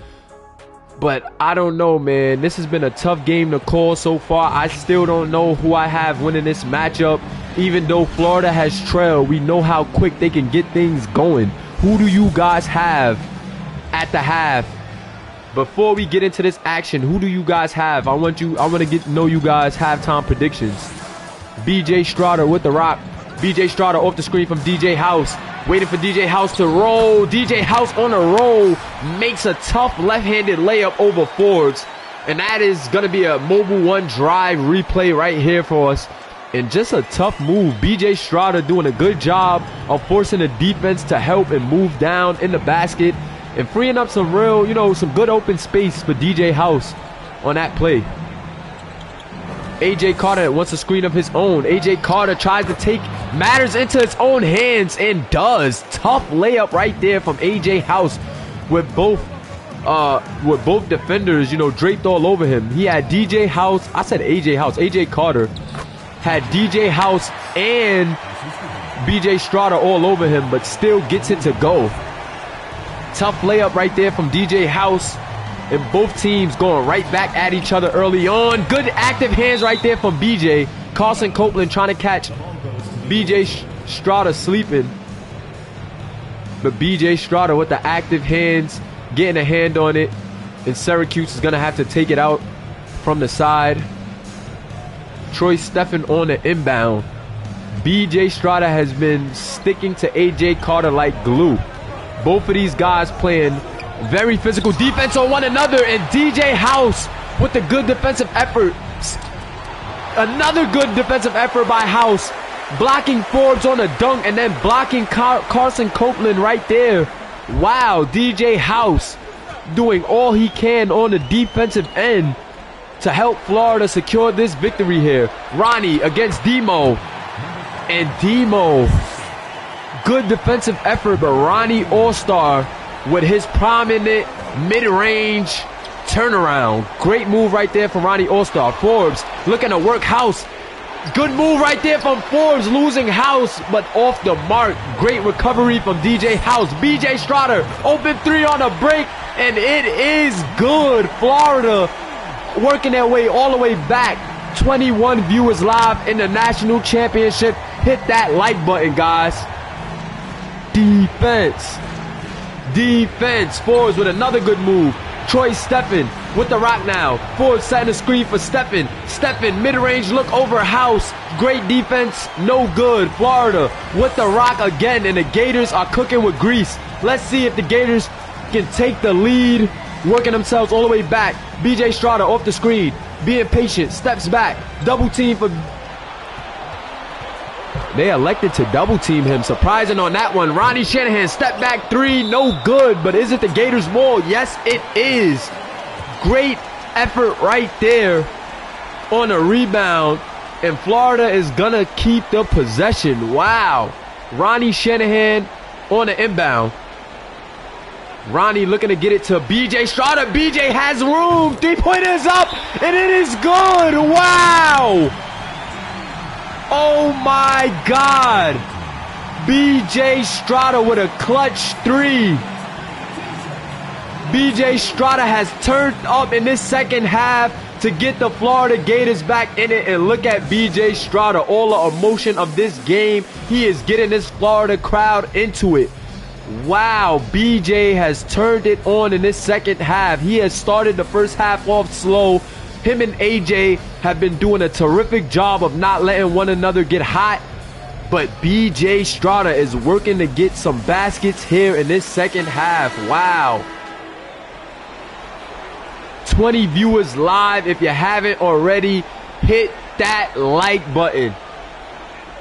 But I don't know, man. This has been a tough game to call so far. I still don't know who I have winning this matchup. Even though Florida has trailed, we know how quick they can get things going. Who do you guys have at the half? Before we get into this action, who do you guys have? I want to know you guys' halftime predictions. BJ Strada with the rock. BJ Strada off the screen from DJ House. Waiting for DJ House to roll. DJ House on a roll. Makes a tough left-handed layup over Forbes. And that is going to be a Mobile 1 drive replay right here for us. And just a tough move. BJ Strada doing a good job of forcing the defense to help and move down in the basket. And freeing up some real, some good open space for DJ House on that play. AJ Carter wants a screen of his own. AJ Carter tries to take matters into his own hands and does. Tough layup right there from AJ House with both defenders, draped all over him. He had DJ House. I said AJ House. AJ Carter had DJ House and BJ Strada all over him, but still gets it to go. Tough layup right there from DJ House. And both teams going right back at each other early on. Good active hands right there from BJ. Carson Copeland trying to catch BJ Strada sleeping. But BJ Strada with the active hands, getting a hand on it. And Syracuse is going to have to take it out from the side. Troy Steffen on the inbound. BJ Strada has been sticking to AJ Carter like glue. Both of these guys playing very physical defense on one another, and DJ House with a good defensive effort. Another good defensive effort by House, blocking Forbes on a dunk and then blocking Carson Copeland right there. Wow, DJ House doing all he can on the defensive end to help Florida secure this victory here. Ronnie against Demo, and Demo, good defensive effort, but Ronnie All-Star with his prominent mid-range turnaround. Great move right there from Ronnie All-Star. Forbes looking to work House. Good move right there from Forbes, losing House, but off the mark. Great recovery from DJ House. BJ Strada, open three on a break, and it is good. Florida working their way all the way back. 21 viewers live in the national championship. Hit that like button, guys. Defense. Forbes with another good move. Troy Steffen with the rock now. Forbes setting the screen for Steffen. Steffen, mid-range look over House. Great defense, no good. Florida with the rock again, and the Gators are cooking with grease. Let's see if the Gators can take the lead, working themselves all the way back. BJ Strada off the screen, being patient, steps back. Double team for... They elected to double team him. Surprising on that one. Ronnie Shanahan, step back three, no good. But is it the Gators' ball? Yes, it is. Great effort right there on a rebound. And Florida is going to keep the possession. Wow. Ronnie Shanahan on the inbound. Ronnie looking to get it to BJ Strada. BJ has room. 3-pointer is up, and it is good. Wow. Oh my God. BJ Strada with a clutch three. BJ Strada has turned up in this second half to get the Florida Gators back in it. And look at BJ Strada, all the emotion of this game. He is getting this Florida crowd into it. Wow, BJ has turned it on in this second half. He has started the first half off slow. Him and AJ have been doing a terrific job of not letting one another get hot. But BJ Strada is working to get some baskets here in this second half. Wow. 20 viewers live. If you haven't already, hit that like button.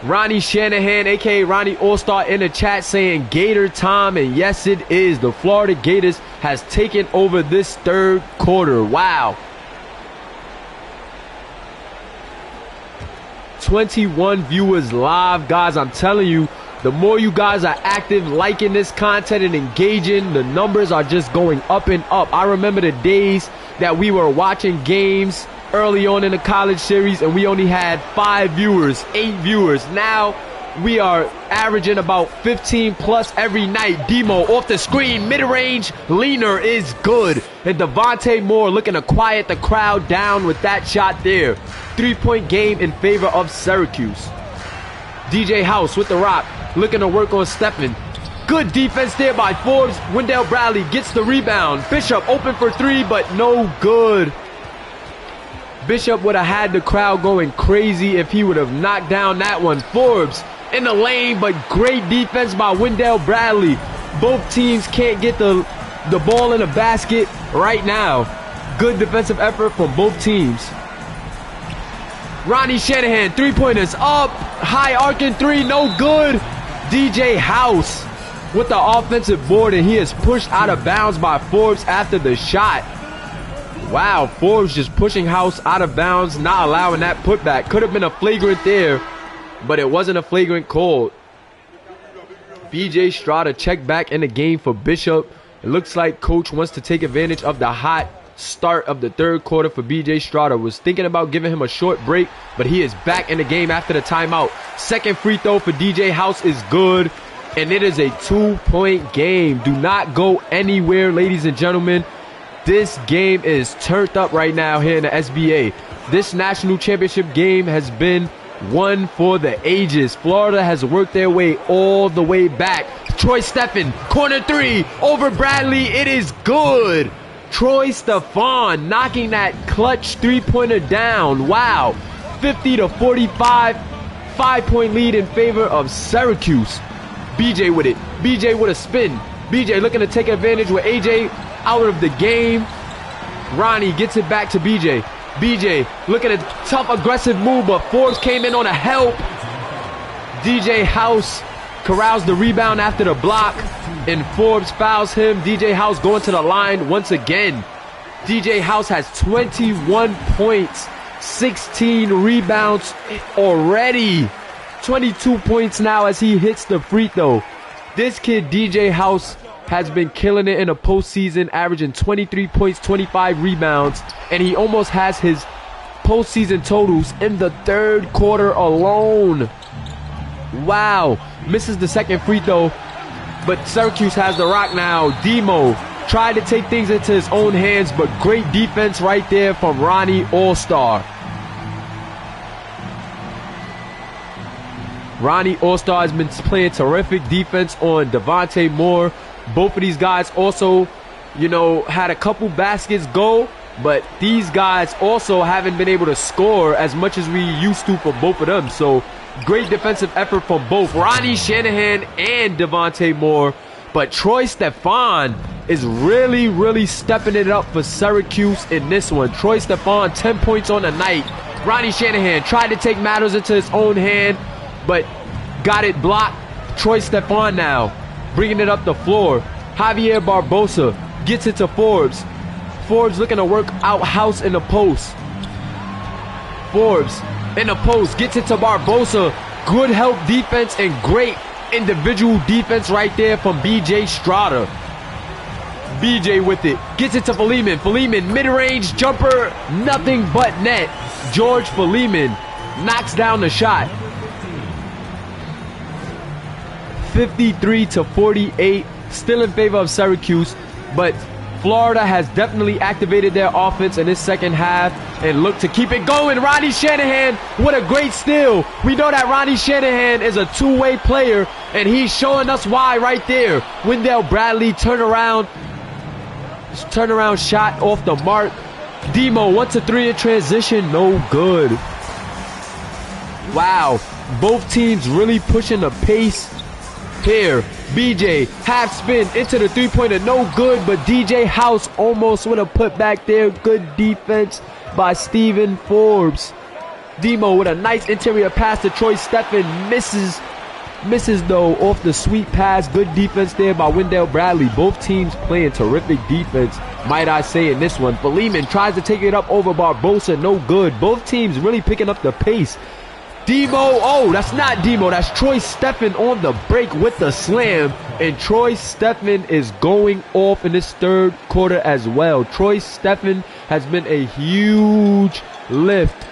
Ronnie Shanahan, aka Ronnie All-Star, in the chat saying Gator time. And yes, it is. The Florida Gators has taken over this third quarter. Wow. 21 viewers live, guys. I'm telling you, the more you guys are active, liking this content and engaging, the numbers are just going up and up. I remember the days that we were watching games early on in the college series and we only had 5 viewers, 8 viewers. Now we are averaging about 15 plus every night. Demo off the screen, mid-range leaner is good. And Devontae Moore looking to quiet the crowd down with that shot there. 3-point game in favor of Syracuse. DJ House with the rock, looking to work on Steffen. Good defense there by Forbes. Wendell Bradley gets the rebound. Bishop open for 3, but no good. Bishop would have had the crowd going crazy if he would have knocked down that one. Forbes in the lane, but great defense by Wendell Bradley. Both teams can't get the ball in the basket right now. Good defensive effort from both teams. Ronnie Shanahan, three-pointers up. High arcing three, no good. DJ House with the offensive board, and he is pushed out of bounds by Forbes after the shot. Wow, Forbes just pushing House out of bounds, not allowing that putback. Could have been a flagrant there, but it wasn't a flagrant call. BJ Strada checked back in the game for Bishop. It looks like coach wants to take advantage of the hot start of the third quarter for BJ Strada. Was thinking about giving him a short break, but he is back in the game after the timeout. Second free throw for DJ House is good, and it is a 2-point game. Do not go anywhere, ladies and gentlemen. This game is turned up right now here in the SBA. This national championship game has been one for the ages. Florida has worked their way all the way back. Troy Steffen, corner three over Bradley. It is good. Troy Steffen knocking that clutch three-pointer down. Wow. 50-45. 5-point lead in favor of Syracuse. BJ with it. BJ with a spin. BJ looking to take advantage with AJ out of the game. Ronnie gets it back to BJ. BJ looking at a tough aggressive move, but Forbes came in on a help. DJ House corrals the rebound after the block, and Forbes fouls him. DJ House going to the line once again. DJ House has 21 points, 16 rebounds already. 22 points now as he hits the free throw. This kid DJ House has been killing it in the postseason, averaging 23 points, 25 rebounds, and he almost has his postseason totals in the third quarter alone. Wow. Misses the second free throw, but Syracuse has the rock now. Demo tried to take things into his own hands, but great defense right there from Ronnie All-Star. Ronnie All-Star has been playing terrific defense on Devontae Moore. Both of these guys also, had a couple baskets go, but these guys also haven't been able to score as much as we used to for both of them. So great defensive effort from both Ronnie Shanahan and Devontae Moore. But Troy Steffen is really, really stepping it up for Syracuse in this one. Troy Steffen, 10 points on the night. Ronnie Shanahan tried to take matters into his own hand, but got it blocked. Troy Steffen now bringing it up the floor. Javier Barbosa gets it to Forbes. Forbes looking to work out House in the post. Forbes in the post gets it to Barbosa. Good help defense and great individual defense right there from BJ Strada. BJ with it. Gets it to Philemon. Philemon mid-range jumper. Nothing but net. George Philemon knocks down the shot. 53-48, still in favor of Syracuse, but Florida has definitely activated their offense in this second half and look to keep it going. Ronnie Shanahan, what a great steal. We know that Ronnie Shanahan is a two-way player, and he's showing us why right there. Wendell Bradley turnaround shot off the mark. Demo 1-3 in transition, no good. Wow, both teams really pushing the pace here. BJ half spin into the three-pointer, no good, but DJ House almost with a putback there. Good defense by Stephen Forbes. Demo with a nice interior pass to Troy Steffen, misses though off the sweet pass. Good defense there by Wendell Bradley. Both teams playing terrific defense, might I say, in this one. Philemon tries to take it up over Barbosa, no good. Both teams really picking up the pace. Demo, oh, that's not Demo, that's Troy Steffen on the break with the slam, and Troy Steffen is going off in this third quarter as well. Troy Steffen has been a huge lift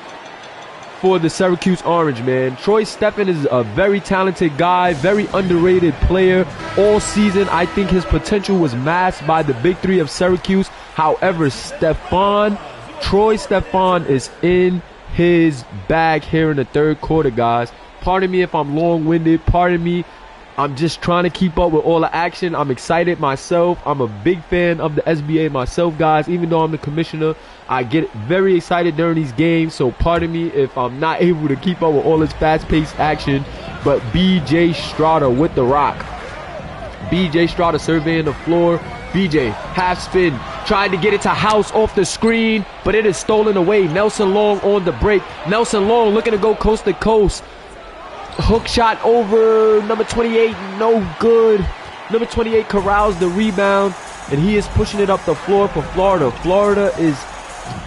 for the Syracuse Orange, man. Troy Steffen is a very talented guy, very underrated player. All season, I think his potential was masked by the big three of Syracuse. However, Troy Steffen is in his bag here in the third quarter, guys. Pardon me if I'm long-winded. Pardon me I'm just trying to keep up with all the action. I'm excited myself. I'm a big fan of the SBA myself, guys. Even though I'm the commissioner, I get very excited during these games. So pardon me if I'm not able to keep up with all this fast-paced action. But BJ Strada with the rock. BJ Strada surveying the floor. BJ, half spin, tried to get it to House off the screen, but it is stolen away. Nelson Long on the break. Nelson Long looking to go coast to coast. Hook shot over number 28, no good. Number 28 corrals the rebound, and he is pushing it up the floor for Florida. Florida is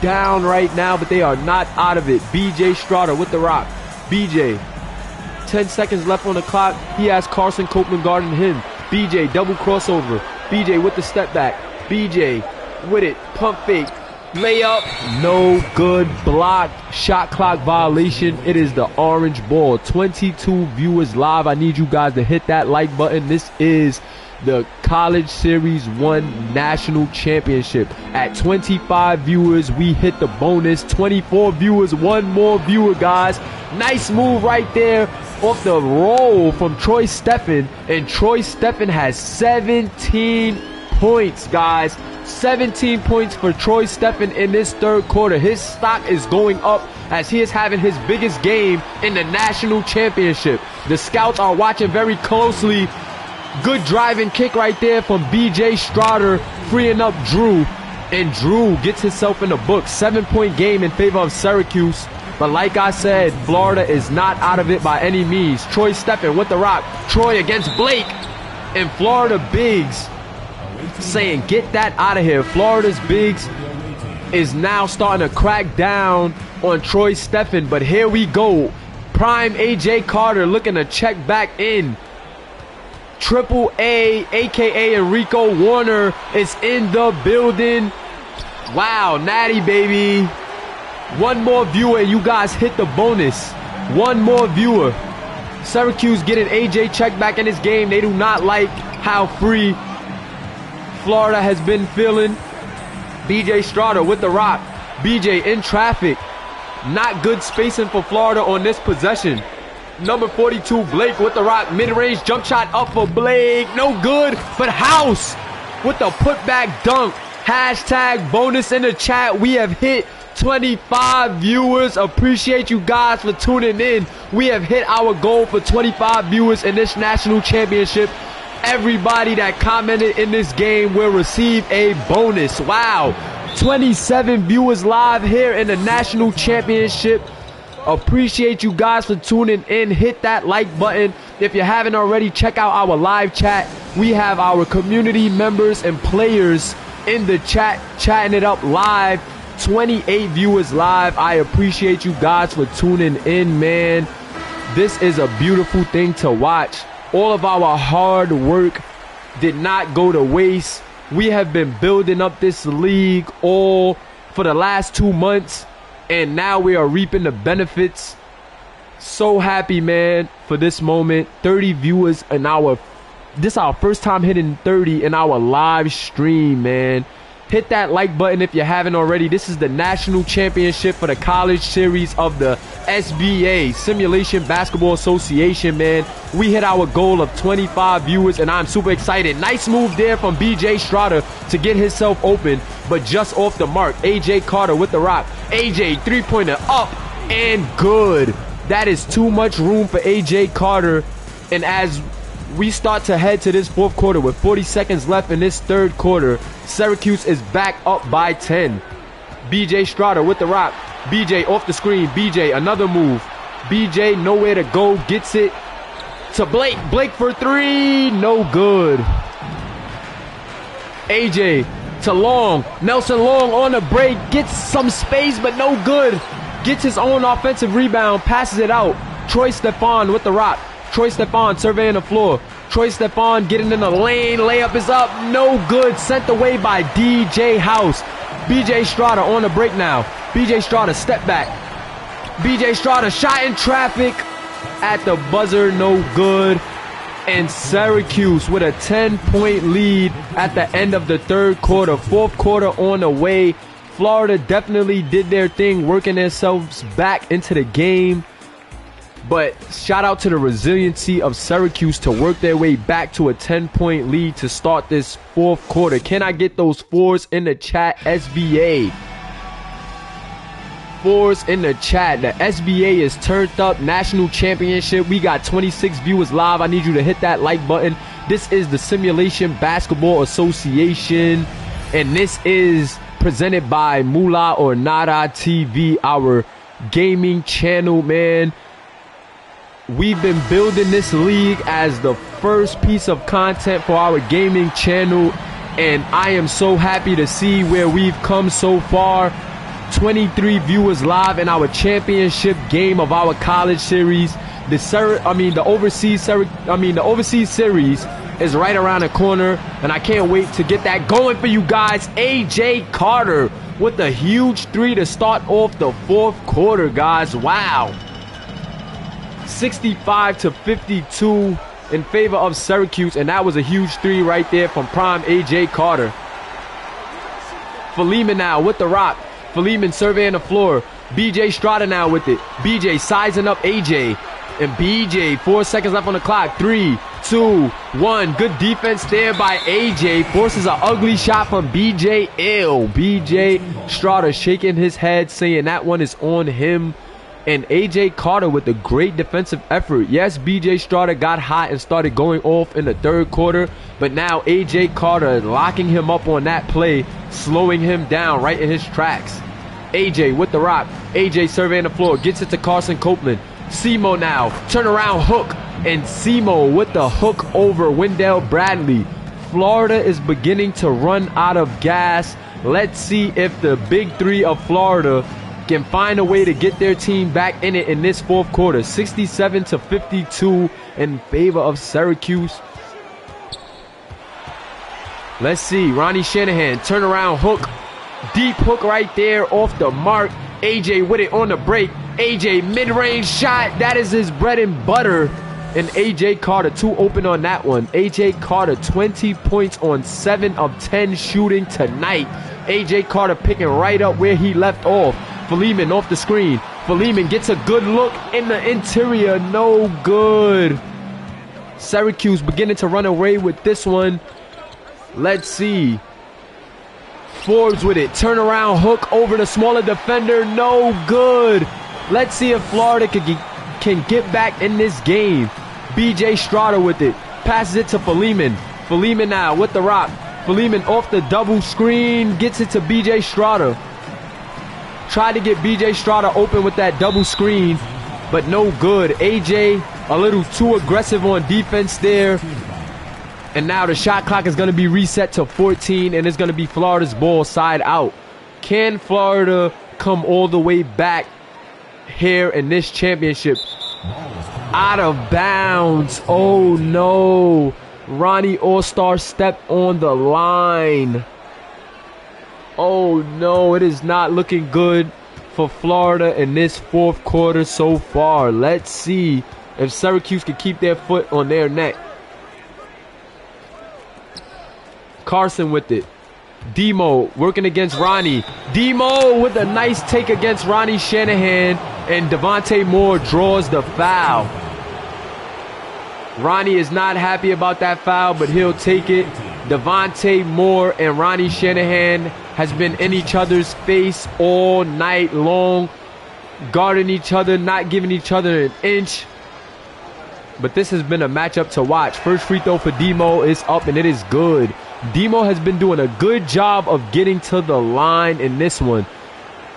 down right now, but they are not out of it. BJ Strada with the rock. BJ, 10 seconds left on the clock. He has Carson Copeland guarding him. BJ, double crossover. BJ with the step back. BJ with it, pump fake. Layup, no good. Block, shot clock violation. It is the orange ball. 22 viewers live. I need you guys to hit that like button. This is the College Series 1 National Championship. At 25 viewers, we hit the bonus. 24 viewers, one more viewer, guys. Nice move right there off the roll from Troy Steffen. And Troy Steffen has 17 points, guys. 17 points for Troy Steffen in this third quarter. His stock is going up as he is having his biggest game in the national championship. The scouts are watching very closely. Good driving kick right there from BJ Strada, freeing up Drew. And Drew gets himself in the book. 7-point game in favor of Syracuse. But like I said, Florida is not out of it by any means. Troy Steffen with the rock. Troy against Blake. And Florida bigs saying, get that out of here. Florida's bigs is now starting to crack down on Troy Steffen. But here we go. Prime AJ Carter looking to check back in. Triple A, a.k.a. Enrico Warner, is in the building. Wow, Natty, baby. One more viewer and you guys hit the bonus. One more viewer. Syracuse getting AJ check back in this game. They do not like how free Florida has been feeling. BJ Strada with the rock. BJ in traffic. Not good spacing for Florida on this possession. Number 42, Blake with the rock. Mid-range jump shot up for Blake. No good, but House with the putback dunk. Hashtag bonus in the chat. We have hit 25 viewers. Appreciate you guys for tuning in. We have hit our goal for 25 viewers in this national championship. Everybody that commented in this game will receive a bonus. Wow. 27 viewers live here in the national championship. Appreciate you guys for tuning in. Hit that like button. If you haven't already, check out our live chat. We have our community members and players in the chat, chatting it up live. 28 viewers live. I appreciate you guys for tuning in, man. This is a beautiful thing to watch. All of our hard work did not go to waste. We have been building up this league all for the last 2 months, and now we are reaping the benefits. So happy, man, for this moment. 30 viewers in this is our first time hitting 30 in our live stream, man. Hit that like button if you haven't already. This is the national championship for the college series of the SBA, Simulation Basketball Association, man. We hit our goal of 25 viewers, and I'm super excited. Nice move there from BJ Strada to get himself open, but just off the mark. AJ Carter with the rock. AJ, three-pointer up and good. That is too much room for AJ Carter. And as we start to head to this fourth quarter with 40 seconds left in this third quarter, Syracuse is back up by 10. BJ Strada with the rock. BJ off the screen. BJ, another move. BJ nowhere to go. Gets it to Blake. Blake for three. No good. AJ to Long. Nelson Long on the break. Gets some space, but no good. Gets his own offensive rebound. Passes it out. Troy Steffen with the rock. Troy Steffen surveying the floor. Troy Steffen getting in the lane. Layup is up. No good. Sent away by DJ House. BJ Strada on the break now. BJ Strada step back. BJ Strada shot in traffic at the buzzer. No good. And Syracuse with a 10-point lead at the end of the third quarter. Fourth quarter on the way. Florida definitely did their thing, working themselves back into the game. But shout out to the resiliency of Syracuse to work their way back to a 10-point lead to start this fourth quarter. Can I get those fours in the chat, SBA? Fours in the chat. The SBA is turned up. National championship. We got 26 viewers live. I need you to hit that like button. This is the Simulation Basketball Association, and this is presented by Moolah or Nada TV, our gaming channel, man. We've been building this league as the first piece of content for our gaming channel, and I am so happy to see where we've come so far. 23 viewers live in our championship game of our college series. The overseas series is right around the corner, and I can't wait to get that going for you guys. AJ Carter with a huge three to start off the fourth quarter, guys. Wow. 65 to 52 in favor of Syracuse, and that was a huge three right there from prime AJ Carter. Philemon now with the rock. Philemon surveying the floor. BJ Strada now with it. BJ sizing up AJ. And BJ, 4 seconds left on the clock. 3, 2, 1. Good defense there by AJ. Forces an ugly shot from BJ. Ill. BJ Strada shaking his head, saying that one is on him. And AJ Carter with a great defensive effort. Yes, BJ Strada got hot and started going off in the third quarter, but now AJ Carter locking him up on that play, slowing him down right in his tracks. AJ with the rock. AJ surveying the floor, gets it to Carson Copeland. Simo now, turn around hook, and Simo with the hook over Wendell Bradley. Florida is beginning to run out of gas. Let's see if the big three of Florida can find a way to get their team back in it in this fourth quarter. 67 to 52 in favor of Syracuse. Let's see. Ronnie Shanahan, turnaround hook. Deep hook right there off the mark. AJ with it on the break. AJ mid-range shot. That is his bread and butter. And AJ Carter, 2 open on that one. AJ Carter, 20 points on 7 of 10 shooting tonight. AJ Carter picking right up where he left off. Philemon off the screen. Philemon gets a good look in the interior. No good. Syracuse beginning to run away with this one. Let's see. Forbes with it. Turnaround hook over the smaller defender. No good. Let's see if Florida can get back in this game. BJ Strada with it. Passes it to Philemon. Philemon now with the rock. Philemon off the double screen. Gets it to BJ Strada. Tried to get BJ Strada open with that double screen, but no good. AJ a little too aggressive on defense there. And now the shot clock is going to be reset to 14, and it's going to be Florida's ball side out. Can Florida come all the way back here in this championship? Out of bounds. Oh no. Ronnie All-Star stepped on the line. Oh no, it is not looking good for Florida in this fourth quarter so far. Let's see if Syracuse can keep their foot on their neck. Carson with it. Demo working against Ronnie. Demo with a nice take against Ronnie Shanahan, and Devontae Moore draws the foul. Ronnie is not happy about that foul, but he'll take it. Devontae Moore and Ronnie Shanahan has been in each other's face all night long, guarding each other, not giving each other an inch. But this has been a matchup to watch. First free throw for Demo is up, and it is good. Demo has been doing a good job of getting to the line in this one.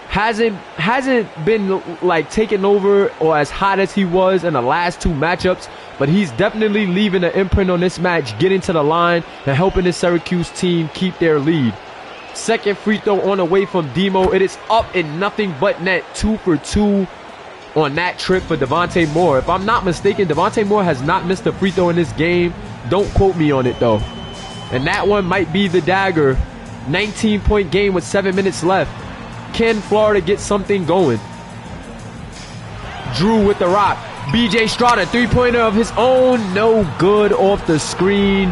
Hasn't been like taking over or as hot as he was in the last 2 matchups, but he's definitely leaving an imprint on this match, getting to the line and helping the Syracuse team keep their lead. Second free throw on the way from Demo. It is up in nothing but net. 2 for 2 on that trip for Devontae Moore. If I'm not mistaken, Devontae Moore has not missed a free throw in this game. Don't quote me on it though. And that one might be the dagger. 19-point game with 7 minutes left. Can Florida get something going? Drew with the rock. BJ Strada, 3-pointer of his own. No good off the screen.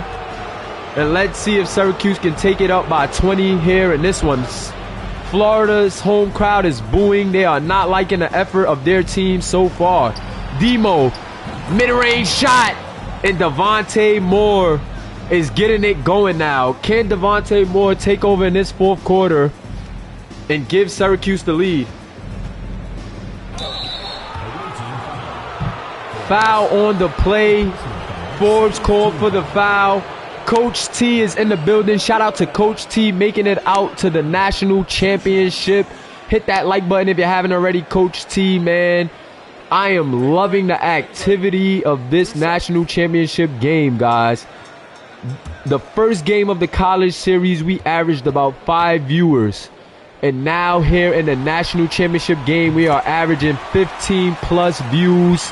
And let's see if Syracuse can take it up by 20 here in this one. Florida's home crowd is booing. They are not liking the effort of their team so far. Demo, mid-range shot. And Devontae Moore is getting it going now. Can Devontae Moore take over in this fourth quarter and give Syracuse the lead? Foul on the play. Forbes called for the foul. Coach T is in the building. Shout out to Coach T making it out to the national championship. Hit that like button if you haven't already, Coach T, man. I am loving the activity of this national championship game, guys. The first game of the college series, we averaged about 5 viewers. And now here in the national championship game, we are averaging 15 plus views.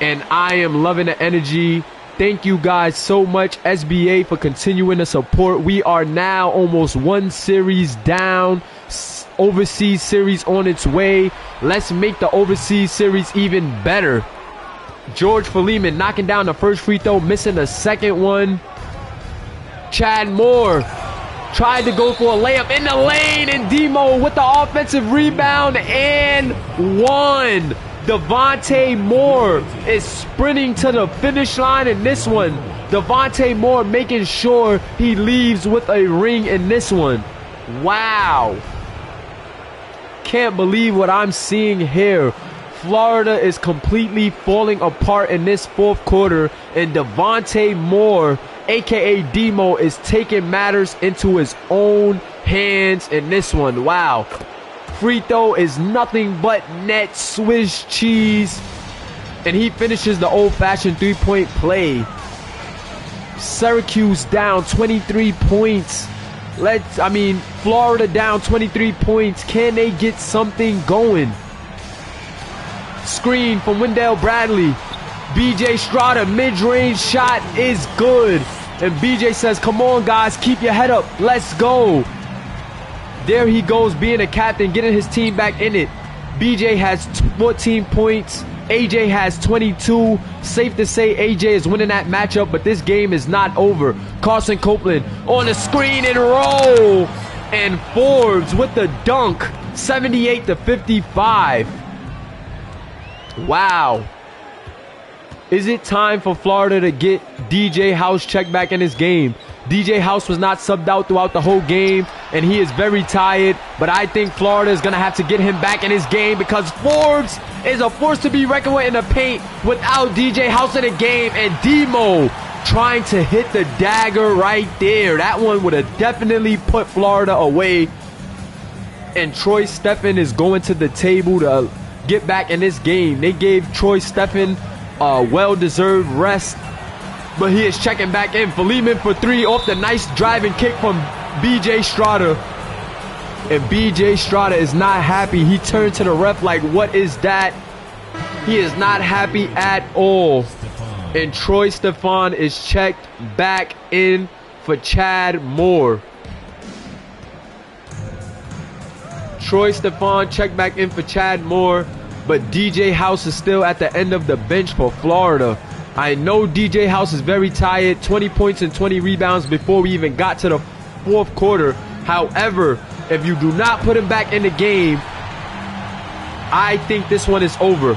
And I am loving the energy. Thank you guys so much, SBA, for continuing to support. We are now almost 1 series down. Overseas series on its way. Let's make the overseas series even better. George Philemon knocking down the first free throw, missing the second one. Chad Moore tried to go for a layup in the lane, and Demo with the offensive rebound and one. Devontae Moore is sprinting to the finish line in this one. Devontae Moore making sure he leaves with a ring in this one. Wow. Can't believe what I'm seeing here. Florida is completely falling apart in this fourth quarter, and Devontae Moore, aka Demo, is taking matters into his own hands in this one. Wow. Free throw is nothing but net Swiss cheese, and he finishes the old-fashioned three-point play. Syracuse down 23 points. Florida down 23 points. Can they get something going? Screen from Wendell Bradley. BJ Strada, mid-range shot is good. And BJ says, come on, guys, keep your head up. Let's go. There he goes, being a captain, getting his team back in it. BJ has 14 points. AJ has 22. Safe to say AJ is winning that matchup, but this game is not over. Carson Copeland on the screen and roll. And Forbes with the dunk. 78-55. Wow. Is it time for Florida to get DJ House checked back in this game? DJ House was not subbed out throughout the whole game, and he is very tired. But I think Florida is going to have to get him back in his game, because Forbes is a force to be reckoned with in the paint without DJ House in the game. And Demo trying to hit the dagger right there. That one would have definitely put Florida away. And Troy Steffen is going to the table to get back in this game. They gave Troy Steffen a well-deserved rest, but he is checking back in. Philemon for 3 off the nice driving kick from BJ Strada. And BJ Strada is not happy. He turned to the ref like, what is that? He is not happy at all. And Troy Steffen is checked back in for Chad Moore. Troy Steffen checked back in for Chad Moore, but DJ House is still at the end of the bench for Florida. I know DJ House is very tired. 20 points and 20 rebounds before we even got to the fourth quarter. However, if you do not put him back in the game, I think this one is over.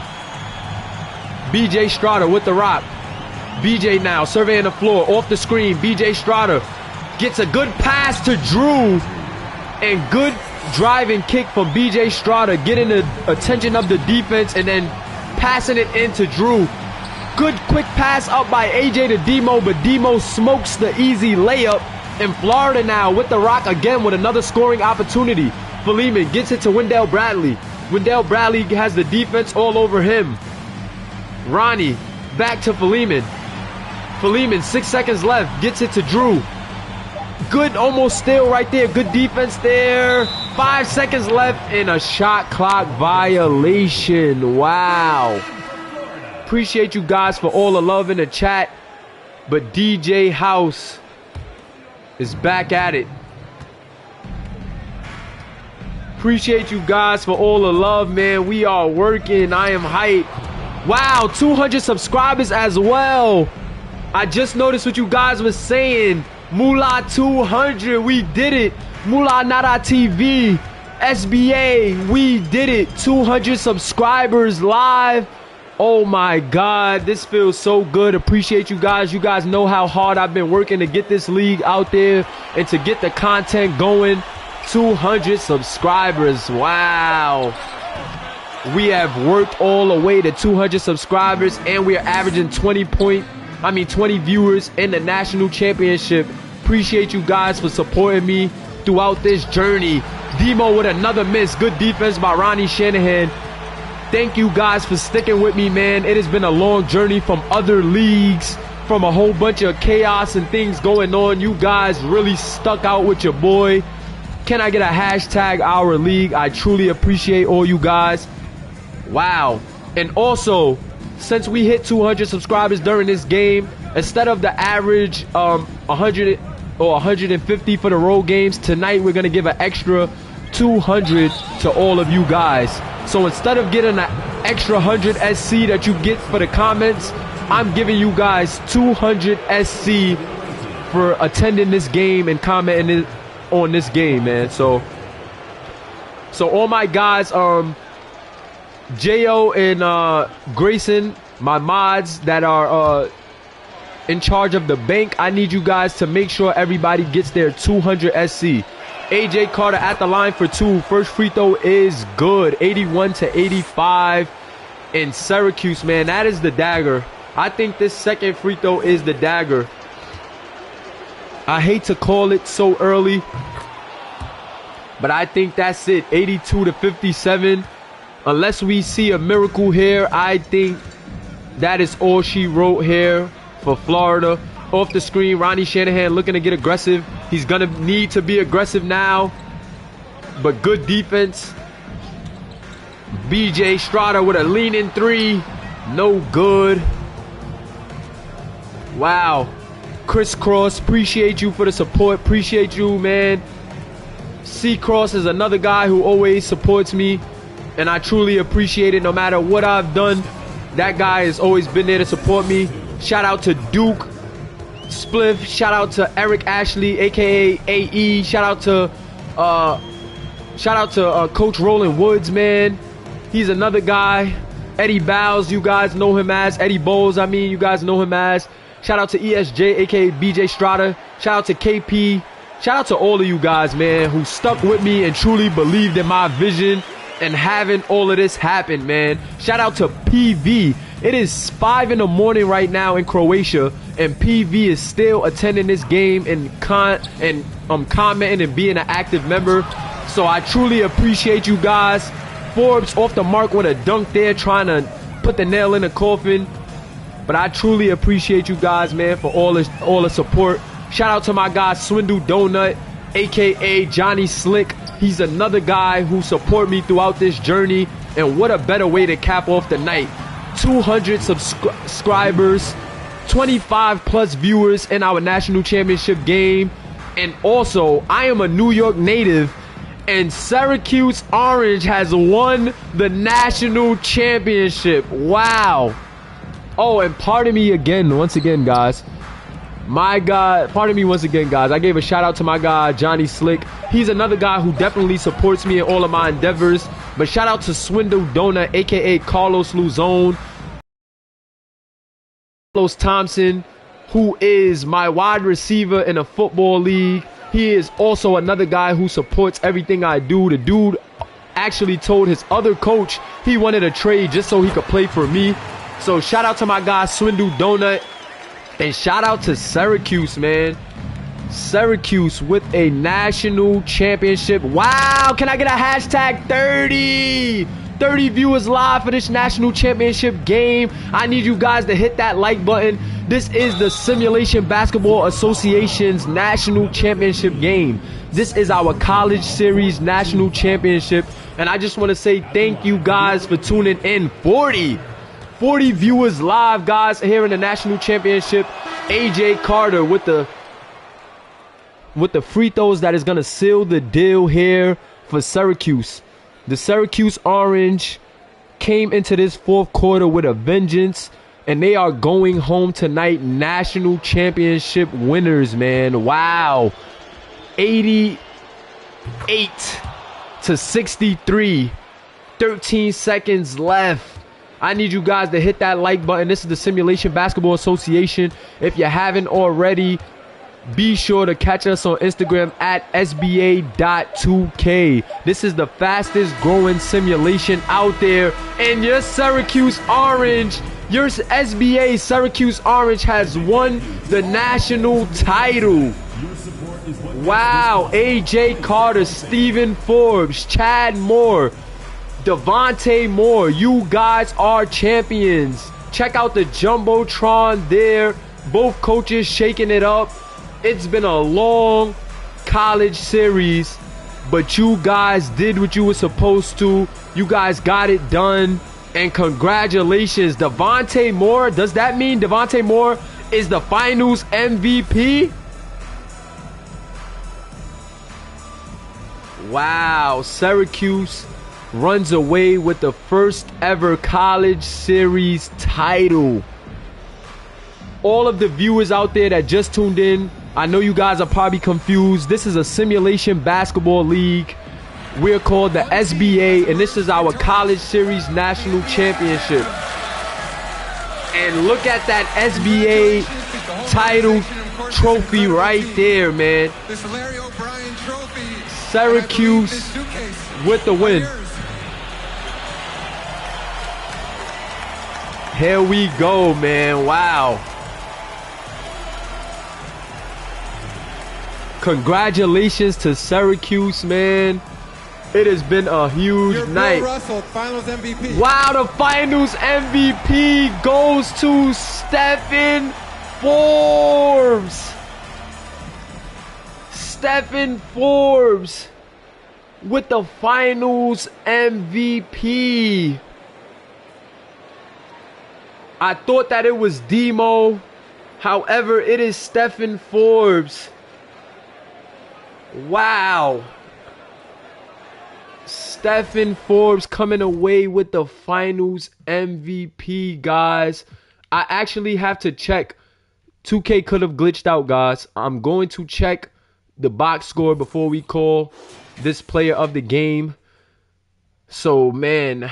BJ Strada with the rock. BJ now surveying the floor off the screen. BJ Strada gets a good pass to Drew, and good driving kick from BJ Strada, getting the attention of the defense and then passing it into Drew. Good quick pass up by AJ to Demo, but Demo smokes the easy layup. And Florida now with the rock again with another scoring opportunity. Philemon gets it to Wendell Bradley. Wendell Bradley has the defense all over him. Ronnie back to Philemon. Philemon, 6 seconds left, gets it to Drew. Good almost steal right there. Good defense there. 5 seconds left and a shot clock violation. Wow. Appreciate you guys for all the love in the chat. But DJ House is back at it. Appreciate you guys for all the love, man. We are working. I am hyped. Wow, 200 subscribers as well. I just noticed what you guys were saying. Moolah 200, we did it. Moolah Nada TV, SBA, we did it. 200 subscribers live Oh my God, this feels so good. Appreciate you guys. You guys know how hard I've been working to get this league out there and to get the content going. 200 subscribers. Wow. We have worked all the way to 200 subscribers, and we are averaging 20 viewers in the national championship. Appreciate you guys for supporting me throughout this journey. Demo with another miss. Good defense by Ronnie Shanahan. Thank you guys for sticking with me, man. It has been a long journey from other leagues, from a whole bunch of chaos and things going on. You guys really stuck out with your boy. Can I get a hashtag our league? I truly appreciate all you guys. Wow. And also, since we hit 200 subscribers during this game, instead of the average 100 or 150 for the road games, tonight we're going to give an extra 200 to all of you guys. So instead of getting an extra 100 SC that you get for the comments, I'm giving you guys 200 SC for attending this game and commenting on this game, man. So all my guys, Jo and Grayson, my mods that are in charge of the bank, I need you guys to make sure everybody gets their 200 SC. AJ Carter at the line for two. First free throw is good. 81-85 in Syracuse, man. That is the dagger. I think this second free throw is the dagger. I hate to call it so early, but I think that's it. 82-57. Unless we see a miracle here, I think that is all she wrote here for Florida. Off the screen, Ronnie Shanahan looking to get aggressive. He's going to need to be aggressive now. But good defense. BJ Strada with a lean-in three. No good. Wow. Chris Cross, appreciate you for the support. Appreciate you, man. C Cross is another guy who always supports me, and I truly appreciate it. No matter what I've done, that guy has always been there to support me. Shout out to Duke Spliff. Shout out to Eric Ashley, aka AE. Shout out to Coach Roland Woods, man. He's another guy. Eddie Bowles, you guys know him as Eddie Bowles. You guys know him as. Shout out to ESJ, aka BJ Strada. Shout out to KP. Shout out to all of you guys, man, who stuck with me and truly believed in my vision and having all of this happen, man. Shout out to PV. It is 5 in the morning right now in Croatia, and PV is still attending this game and commenting and being an active member. So I truly appreciate you guys. Forbes off the mark with a dunk there, trying to put the nail in the coffin. But I truly appreciate you guys, man, for all the support. Shout out to my guy Swindle Donut, aka Johnny Slick. He's another guy who support me throughout this journey, and what a better way to cap off the night. 200 subscribers, 25 plus viewers in our national championship game. And also, I am a New York native, and Syracuse Orange has won the national championship. Wow. Oh, and pardon me once again, guys. Pardon me once again, guys. I gave a shout out to my guy, Johnny Slick. He's another guy who definitely supports me in all of my endeavors. But shout out to Swindle Donut, aka Carlos Luzon. Carlos Thompson, who is my wide receiver in a football league. He is also another guy who supports everything I do. The dude actually told his other coach he wanted a trade just so he could play for me. So shout out to my guy, Swindle Donut. And shout out to Syracuse, man. Syracuse with a national championship. Wow, can I get a hashtag 30? 30 viewers live for this national championship game. I need you guys to hit that like button. This is the Simulation Basketball Association's national championship game. This is our college series national championship. And I just want to say thank you guys for tuning in. 40 viewers live, guys, here in the national championship. AJ Carter with the free throws that is going to seal the deal here for Syracuse. The Syracuse Orange came into this fourth quarter with a vengeance, and they are going home tonight national championship winners, man. Wow. 88-63. 13 seconds left. I need you guys to hit that like button. This is the Simulation Basketball Association. If you haven't already, be sure to catch us on Instagram at SBA.2K. This is the fastest growing simulation out there. And your Syracuse Orange, your SBA Syracuse Orange has won the national title. Wow. AJ Carter, Stephen Forbes, Chad Moore, Devontae Moore, you guys are champions. Check out the Jumbotron there. Both coaches shaking it up. It's been a long college series, but you guys did what you were supposed to. You guys got it done, and congratulations. Devontae Moore, does that mean Devontae Moore is the finals MVP? Wow, Syracuse runs away with the first ever college series title. All of the viewers out there that just tuned in, I know you guys are probably confused. This is a simulation basketball league. We're called the SBA, and this is our college series national championship. And look at that SBA title trophy right there, man. Syracuse with the win. Here we go, man. Wow. Congratulations to Syracuse, man. It has been a huge night. Bill Russell, finals MVP. Wow, the finals MVP goes to Stephen Forbes. Stephen Forbes with the finals MVP. I thought that it was Demo. However, it is Stephen Forbes. Wow. Stephen Forbes coming away with the finals MVP, guys. I actually have to check. 2K could have glitched out, guys. I'm going to check the box score before we call this player of the game. So, man,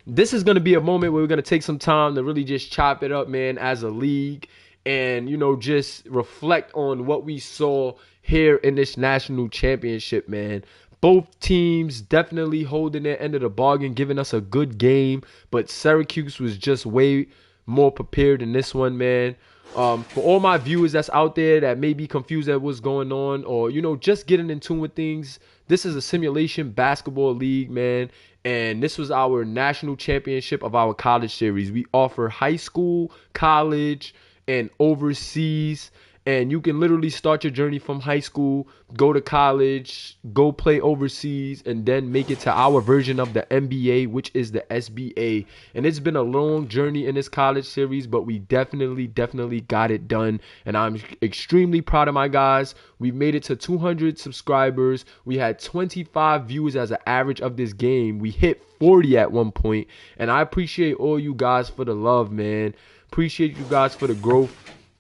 this is going to be a moment where we're going to take some time to really just chop it up, man, as a league. And, you know, just reflect on what we saw here in this national championship, man. Both teams definitely holding their end of the bargain, giving us a good game. But Syracuse was just way more prepared in this one, man. For all my viewers that's out there that may be confused at what's going on, or, you know, just getting in tune with things, this is a simulation basketball league, man. And this was our national championship of our college series. We offer high school, college, and overseas. And you can literally start your journey from high school, go to college, go play overseas, and then make it to our version of the NBA, which is the SBA. And it's been a long journey in this college series, but we definitely got it done. And I'm extremely proud of my guys. We made it to 200 subscribers. We had 25 viewers as an average of this game. We hit 40 at one point. And I appreciate all you guys for the love, man. Appreciate you guys for the growth.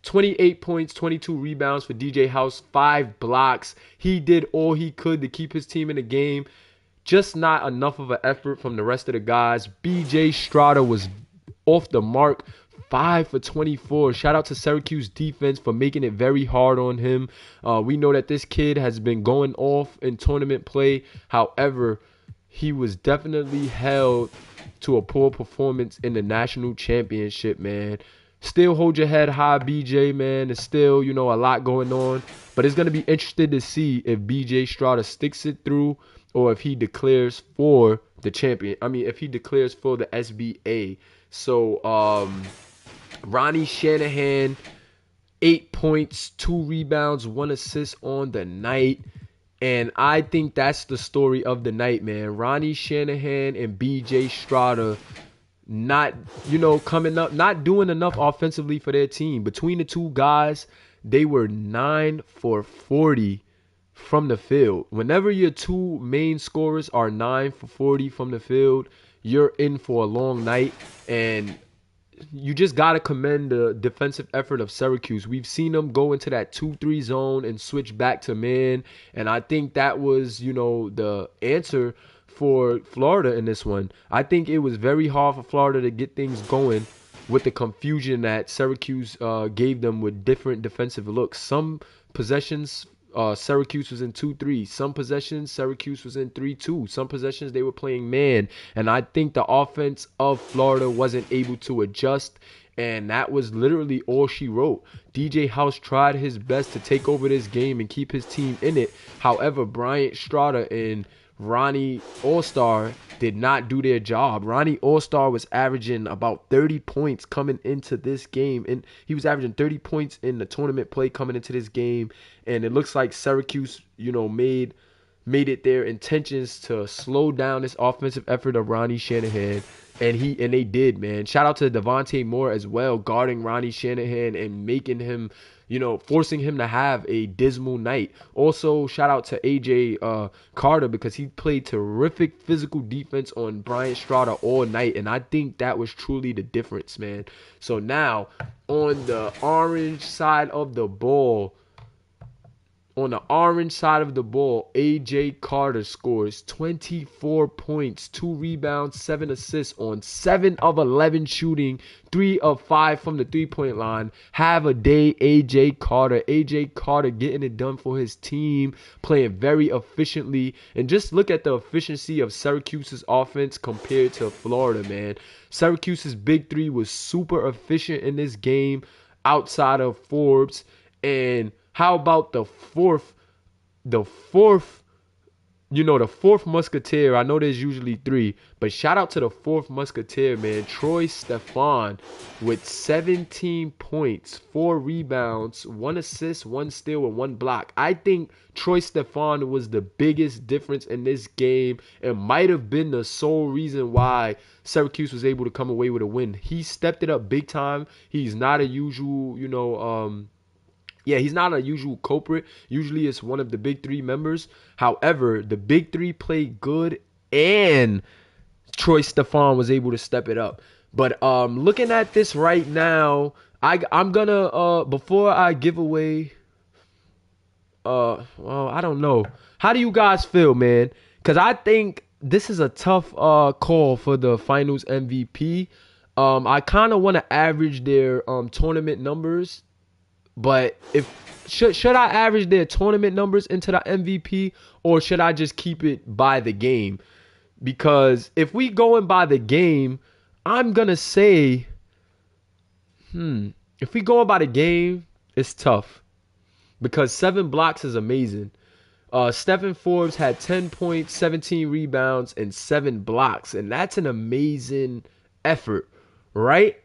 28 points, 22 rebounds for DJ House, 5 blocks. He did all he could to keep his team in the game. Just not enough of an effort from the rest of the guys. BJ Strada was off the mark, 5 for 24. Shout out to Syracuse defense for making it very hard on him. We know that this kid has been going off in tournament play. However, he was definitely held to a poor performance in the national championship, man. Still hold your head high, BJ, man. There's still, you know, a lot going on. But it's going to be interesting to see if BJ Strada sticks it through or if he declares for the champion. I mean, if he declares for the SBA. So, Ronnie Shanahan, 8 points, 2 rebounds, 1 assist on the night. And I think that's the story of the night, man. Ronnie Shanahan and BJ Strada not, you know, coming up, not doing enough offensively for their team. Between the two guys, they were 9 for 40 from the field. Whenever your two main scorers are 9 for 40 from the field, you're in for a long night. And you just got to commend the defensive effort of Syracuse. We've seen them go into that 2-3 zone and switch back to man. And I think that was, you know, the answer for Florida in this one. I think it was very hard for Florida to get things going with the confusion that Syracuse gave them with different defensive looks. Some possessions, Syracuse was in 2-3. Some possessions, Syracuse was in 3-2. Some possessions, they were playing man. And I think the offense of Florida wasn't able to adjust. And that was literally all she wrote. DJ House tried his best to take over this game and keep his team in it. However, Bryant Strada and Ronnie All-Star did not do their job. Ronnie All-Star was averaging about 30 points coming into this game. And he was averaging 30 points in the tournament play coming into this game. And it looks like Syracuse, made it their intentions to slow down this offensive effort of Ronnie Shanahan. And they did, man. Shout out to Devontae Moore as well, guarding Ronnie Shanahan and making him, forcing him to have a dismal night. Also, shout out to AJ Carter because he played terrific physical defense on Bryant Strada all night. And I think that was truly the difference, man. So now, on the orange side of the ball, AJ Carter scores 24 points, 2 rebounds, 7 assists on 7 of 11 shooting, 3 of 5 from the three-point line. Have a day, AJ Carter. AJ Carter getting it done for his team, playing very efficiently. And just look at the efficiency of Syracuse's offense compared to Florida, man. Syracuse's big three was super efficient in this game outside of Forbes. And how about the fourth musketeer? I know there's usually 3, but shout out to the 4th musketeer, man. Troy Stefan with 17 points, 4 rebounds, 1 assist, 1 steal, and 1 block. I think Troy Stefan was the biggest difference in this game and might have been the sole reason why Syracuse was able to come away with a win. He stepped it up big time. He's not a usual, he's not a usual culprit. Usually it's one of the big 3 members. However, the big 3 played good and Troy Stefan was able to step it up. But looking at this right now, I'm gonna before I give away I don't know. How do you guys feel, man? Because I think this is a tough call for the finals MVP. I kind of want to average their tournament numbers. But should I average their tournament numbers into the MVP, or should I just keep it by the game? Because if we going by the game, I'm gonna say, if we going by the game, it's tough. Because 7 blocks is amazing. Stephen Forbes had 10 points, 17 rebounds, and 7 blocks, and that's an amazing effort, right?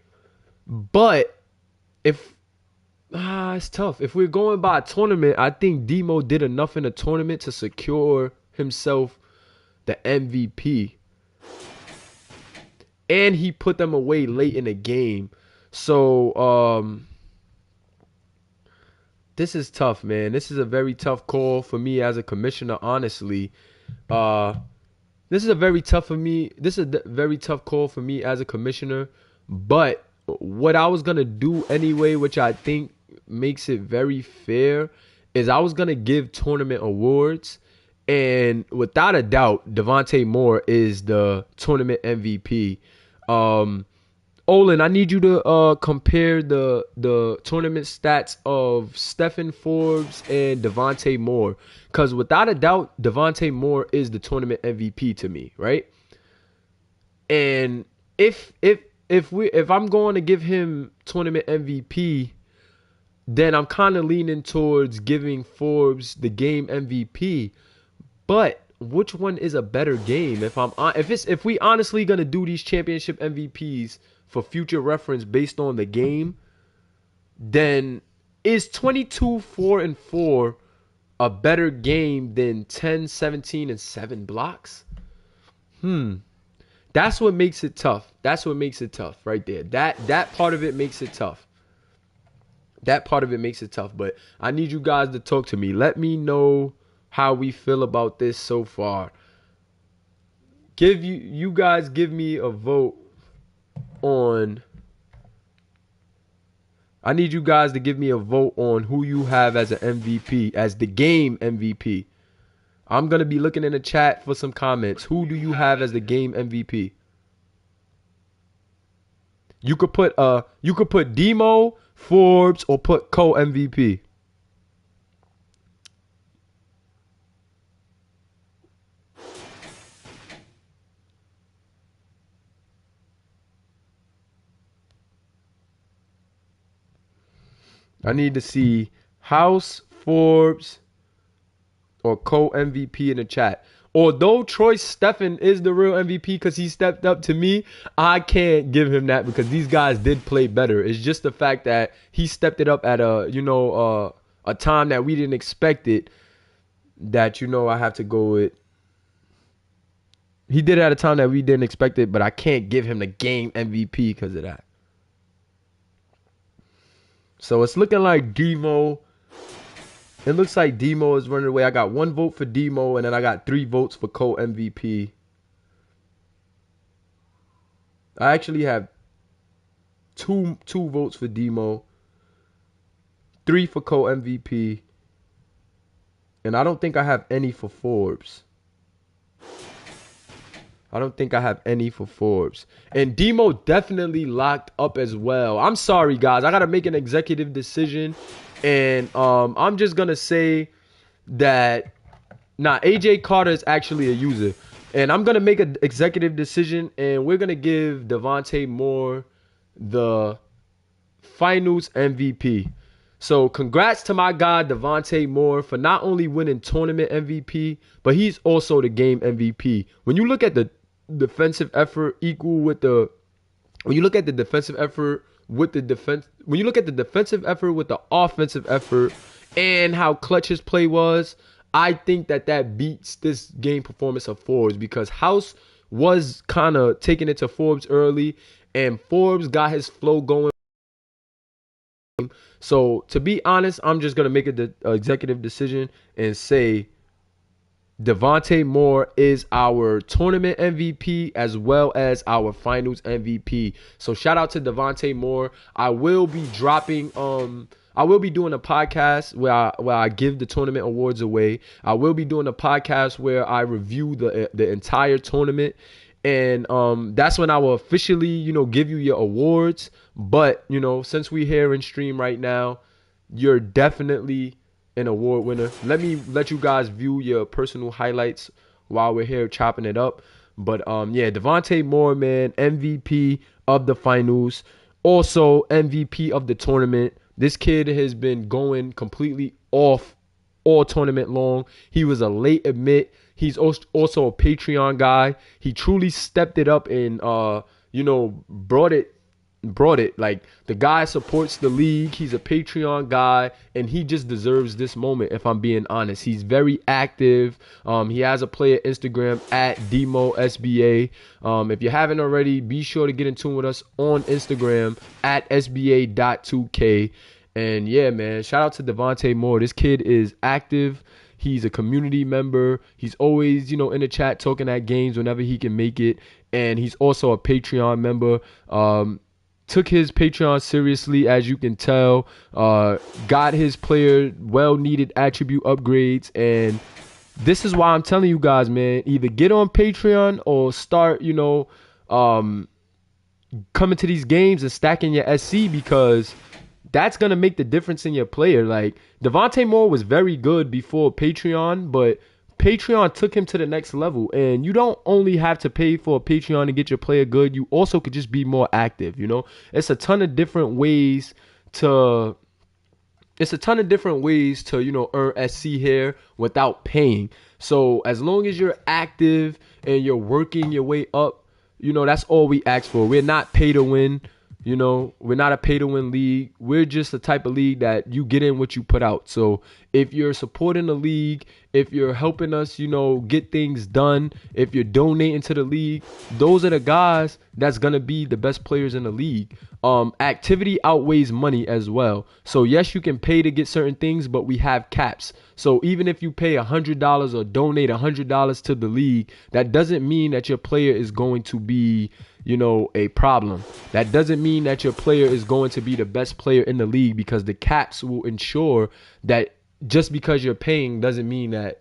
But it's tough. If we're going by a tournament, I think Demo did enough in the tournament to secure himself the MVP. And he put them away late in the game. So, this is tough, man. This is a very tough call for me as a commissioner, honestly. This is a very tough call for me as a commissioner. But what I was going to do anyway, which I think makes it very fair, is I was going to give tournament awards. And without a doubt, Devontae Moore is the tournament MVP. Olin, I need you to compare the tournament stats of Stephen Forbes and Devontae Moore. Because without a doubt, Devontae Moore is the tournament MVP to me, right? And if I'm going to give him tournament MVP, then I'm kind of leaning towards giving Forbes the game MVP. But which one is a better game? If we honestly gonna do these championship MVPs for future reference based on the game, then is 22-4-4 a better game than 10-17 and 7 blocks? That's what makes it tough. That's what makes it tough right there. That part of it makes it tough. That part of it makes it tough. But I need you guys to talk to me. Let me know how we feel about this so far. You guys give me a vote on. I need you guys to give me a vote on who you have as an MVP, as the game MVP. I'm going to be looking in the chat for some comments. Who do you have as the game MVP? You could put Demo, Forbes, or put co-MVP. I need to see House, Forbes, or co-MVP in the chat. Although Troy Steffen is the real MVP because he stepped up to me, I can't give him that because these guys did play better. It's just the fact that he stepped it up at a time that we didn't expect it. That I have to go with. He did it at a time that we didn't expect it, but I can't give him the game MVP because of that. So it's looking like Demo. It looks like Demo is running away. I got 1 vote for Demo, and then I got 3 votes for co-MVP. I actually have two votes for Demo, 3 for co-MVP, and I don't think I have any for Forbes. And Demo definitely locked up as well. I'm sorry, guys. I got to make an executive decision. And I'm just going to say that, AJ Carter is actually a user. And I'm going to make an executive decision. And we're going to give Devontae Moore the finals MVP. So congrats to my guy, Devontae Moore, for not only winning tournament MVP, but he's also the game MVP. When you look at the defensive effort when you look at the defensive effort with the offensive effort and how clutch his play was, I think that beats this game performance of Forbes because House was kind of taking it to Forbes early and Forbes got his flow going. So to be honest, I'm just going to make an executive decision and say Devontae Moore is our tournament MVP as well as our finals MVP. So shout out to Devontae Moore. I will be doing a podcast where I give the tournament awards away. I will be doing a podcast where I review the entire tournament. And that's when I will officially, give you your awards. But, since we're here in stream right now, you're definitely an award winner. Let me let you guys view your personal highlights while we're here chopping it up. But Devontae Moore, man, MVP of the finals, also MVP of the tournament. This kid has been going completely off all tournament long. He was a late admit. He's also a Patreon guy. He truly stepped it up and brought it. Like, the guy supports the league. He's a Patreon guy, and he just deserves this moment, if I'm being honest. He's very active. He has a player Instagram at DemoSBA. If you haven't already, be sure to get in tune with us on Instagram at SBA.2K. And yeah, man, shout out to Devontae Moore. This kid is active. He's a community member. He's always, in the chat talking at games whenever he can make it. And he's also a Patreon member. Took his Patreon seriously, as you can tell. Got his player well-needed attribute upgrades. And this is why I'm telling you guys, man, either get on Patreon or start, coming to these games and stacking your SC, because that's going to make the difference in your player. Like, Devontae Moore was very good before Patreon, but Patreon took him to the next level. And you don't only have to pay for a Patreon to get your player good. You also could just be more active, It's a ton of different ways to earn SC here without paying. So as long as you're active and you're working your way up, that's all we ask for. We're not pay to win. We're not a pay-to-win league. We're just the type of league that you get in what you put out. So if you're supporting the league, if you're helping us, get things done, if you're donating to the league, those are the guys that's going to be the best players in the league. Activity outweighs money as well. So yes, you can pay to get certain things, but we have caps. So even if you pay $100 or donate $100 to the league, that doesn't mean that your player is going to be a problem. That doesn't mean that your player is going to be the best player in the league, because the caps will ensure that just because you're paying doesn't mean that,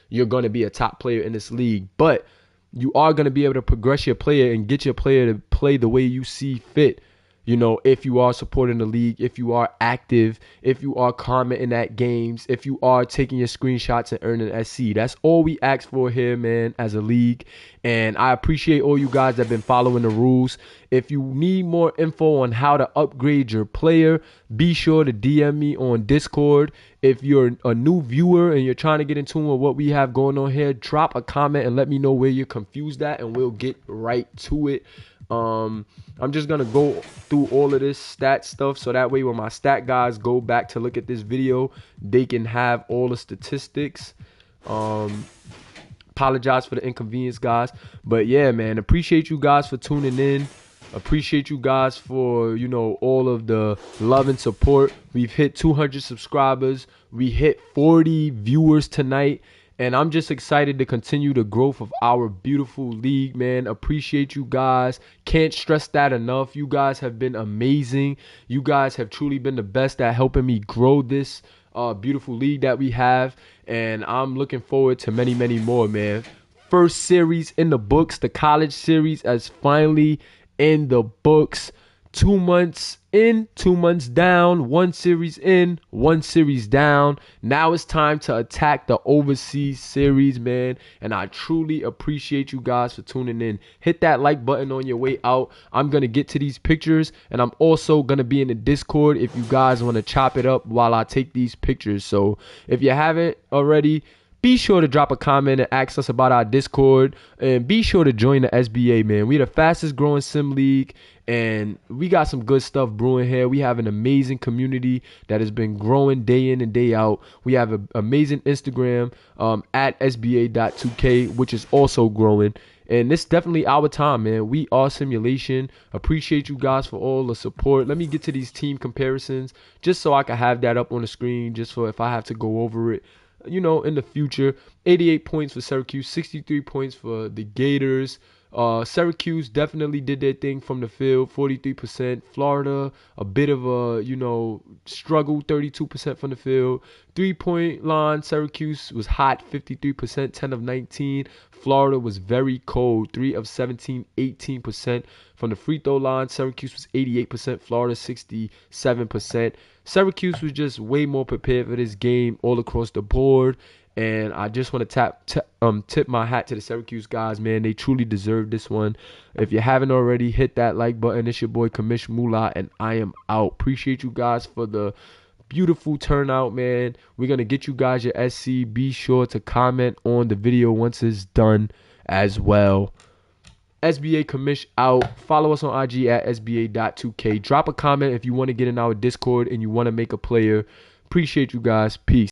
you're going to be a top player in this league. But you are going to be able to progress your player and get your player to play the way you see fit. You know, if you are supporting the league, if you are active, if you are commenting at games, if you are taking your screenshots and earning SC. That's all we ask for here, man, as a league. And I appreciate all you guys that have been following the rules. If you need more info on how to upgrade your player, be sure to DM me on Discord. If you're a new viewer and you're trying to get in tune with what we have going on here, drop a comment and let me know where you're confused at, and we'll get right to it. I'm just gonna go through all of this stat stuff so that way when my stat guys go back to look at this video, they can have all the statistics. Apologize for the inconvenience, guys, but yeah, man, appreciate you guys for tuning in. Appreciate you guys for, you know, all of the love and support. We've hit 200 subscribers. We hit 40 viewers tonight. And I'm just excited to continue the growth of our beautiful league, man. Appreciate you guys. Can't stress that enough. You guys have been amazing. You guys have truly been the best at helping me grow this beautiful league that we have. And I'm looking forward to many, many more, man. First series in the books. The college series is finally in the books. 2 months in, 2 months down, 1 series in, 1 series down. Now it's time to attack the overseas series, man. And I truly appreciate you guys for tuning in. Hit that like button on your way out. I'm going to get to these pictures, and I'm also going to be in the Discord if you guys want to chop it up while I take these pictures. So if you haven't already, be sure to drop a comment and ask us about our Discord, and be sure to join the SBA, man. We're the fastest growing sim league, and we got some good stuff brewing here. We have an amazing community that has been growing day in and day out. We have an amazing Instagram at SBA2K, which is also growing. And it's definitely our time, man. We are Simulation. Appreciate you guys for all the support. Let me get to these team comparisons just so I can have that up on the screen, just for if I have to go over it, you know, in the future. 88 points for Syracuse, 63 points for the Gators. Syracuse definitely did their thing from the field, 43%. Florida, a bit of a, you know, struggle, 32% from the field. 3-point line, Syracuse was hot, 53%, 10 of 19. Florida was very cold, 3 of 17, 18%. From the free throw line, Syracuse was 88%, Florida 67%. Syracuse was just way more prepared for this game all across the board. And I just want to tip my hat to the Syracuse guys, man. They truly deserve this one. If you haven't already, hit that like button. It's your boy Kamish Moolah, and I am out. Appreciate you guys for the beautiful turnout, man. We're going to get you guys your SC. Be sure to comment on the video once it's done as well. SBA Kamish out. Follow us on IG at SBA.2K. Drop a comment if you want to get in our Discord and you want to make a player. Appreciate you guys. Peace.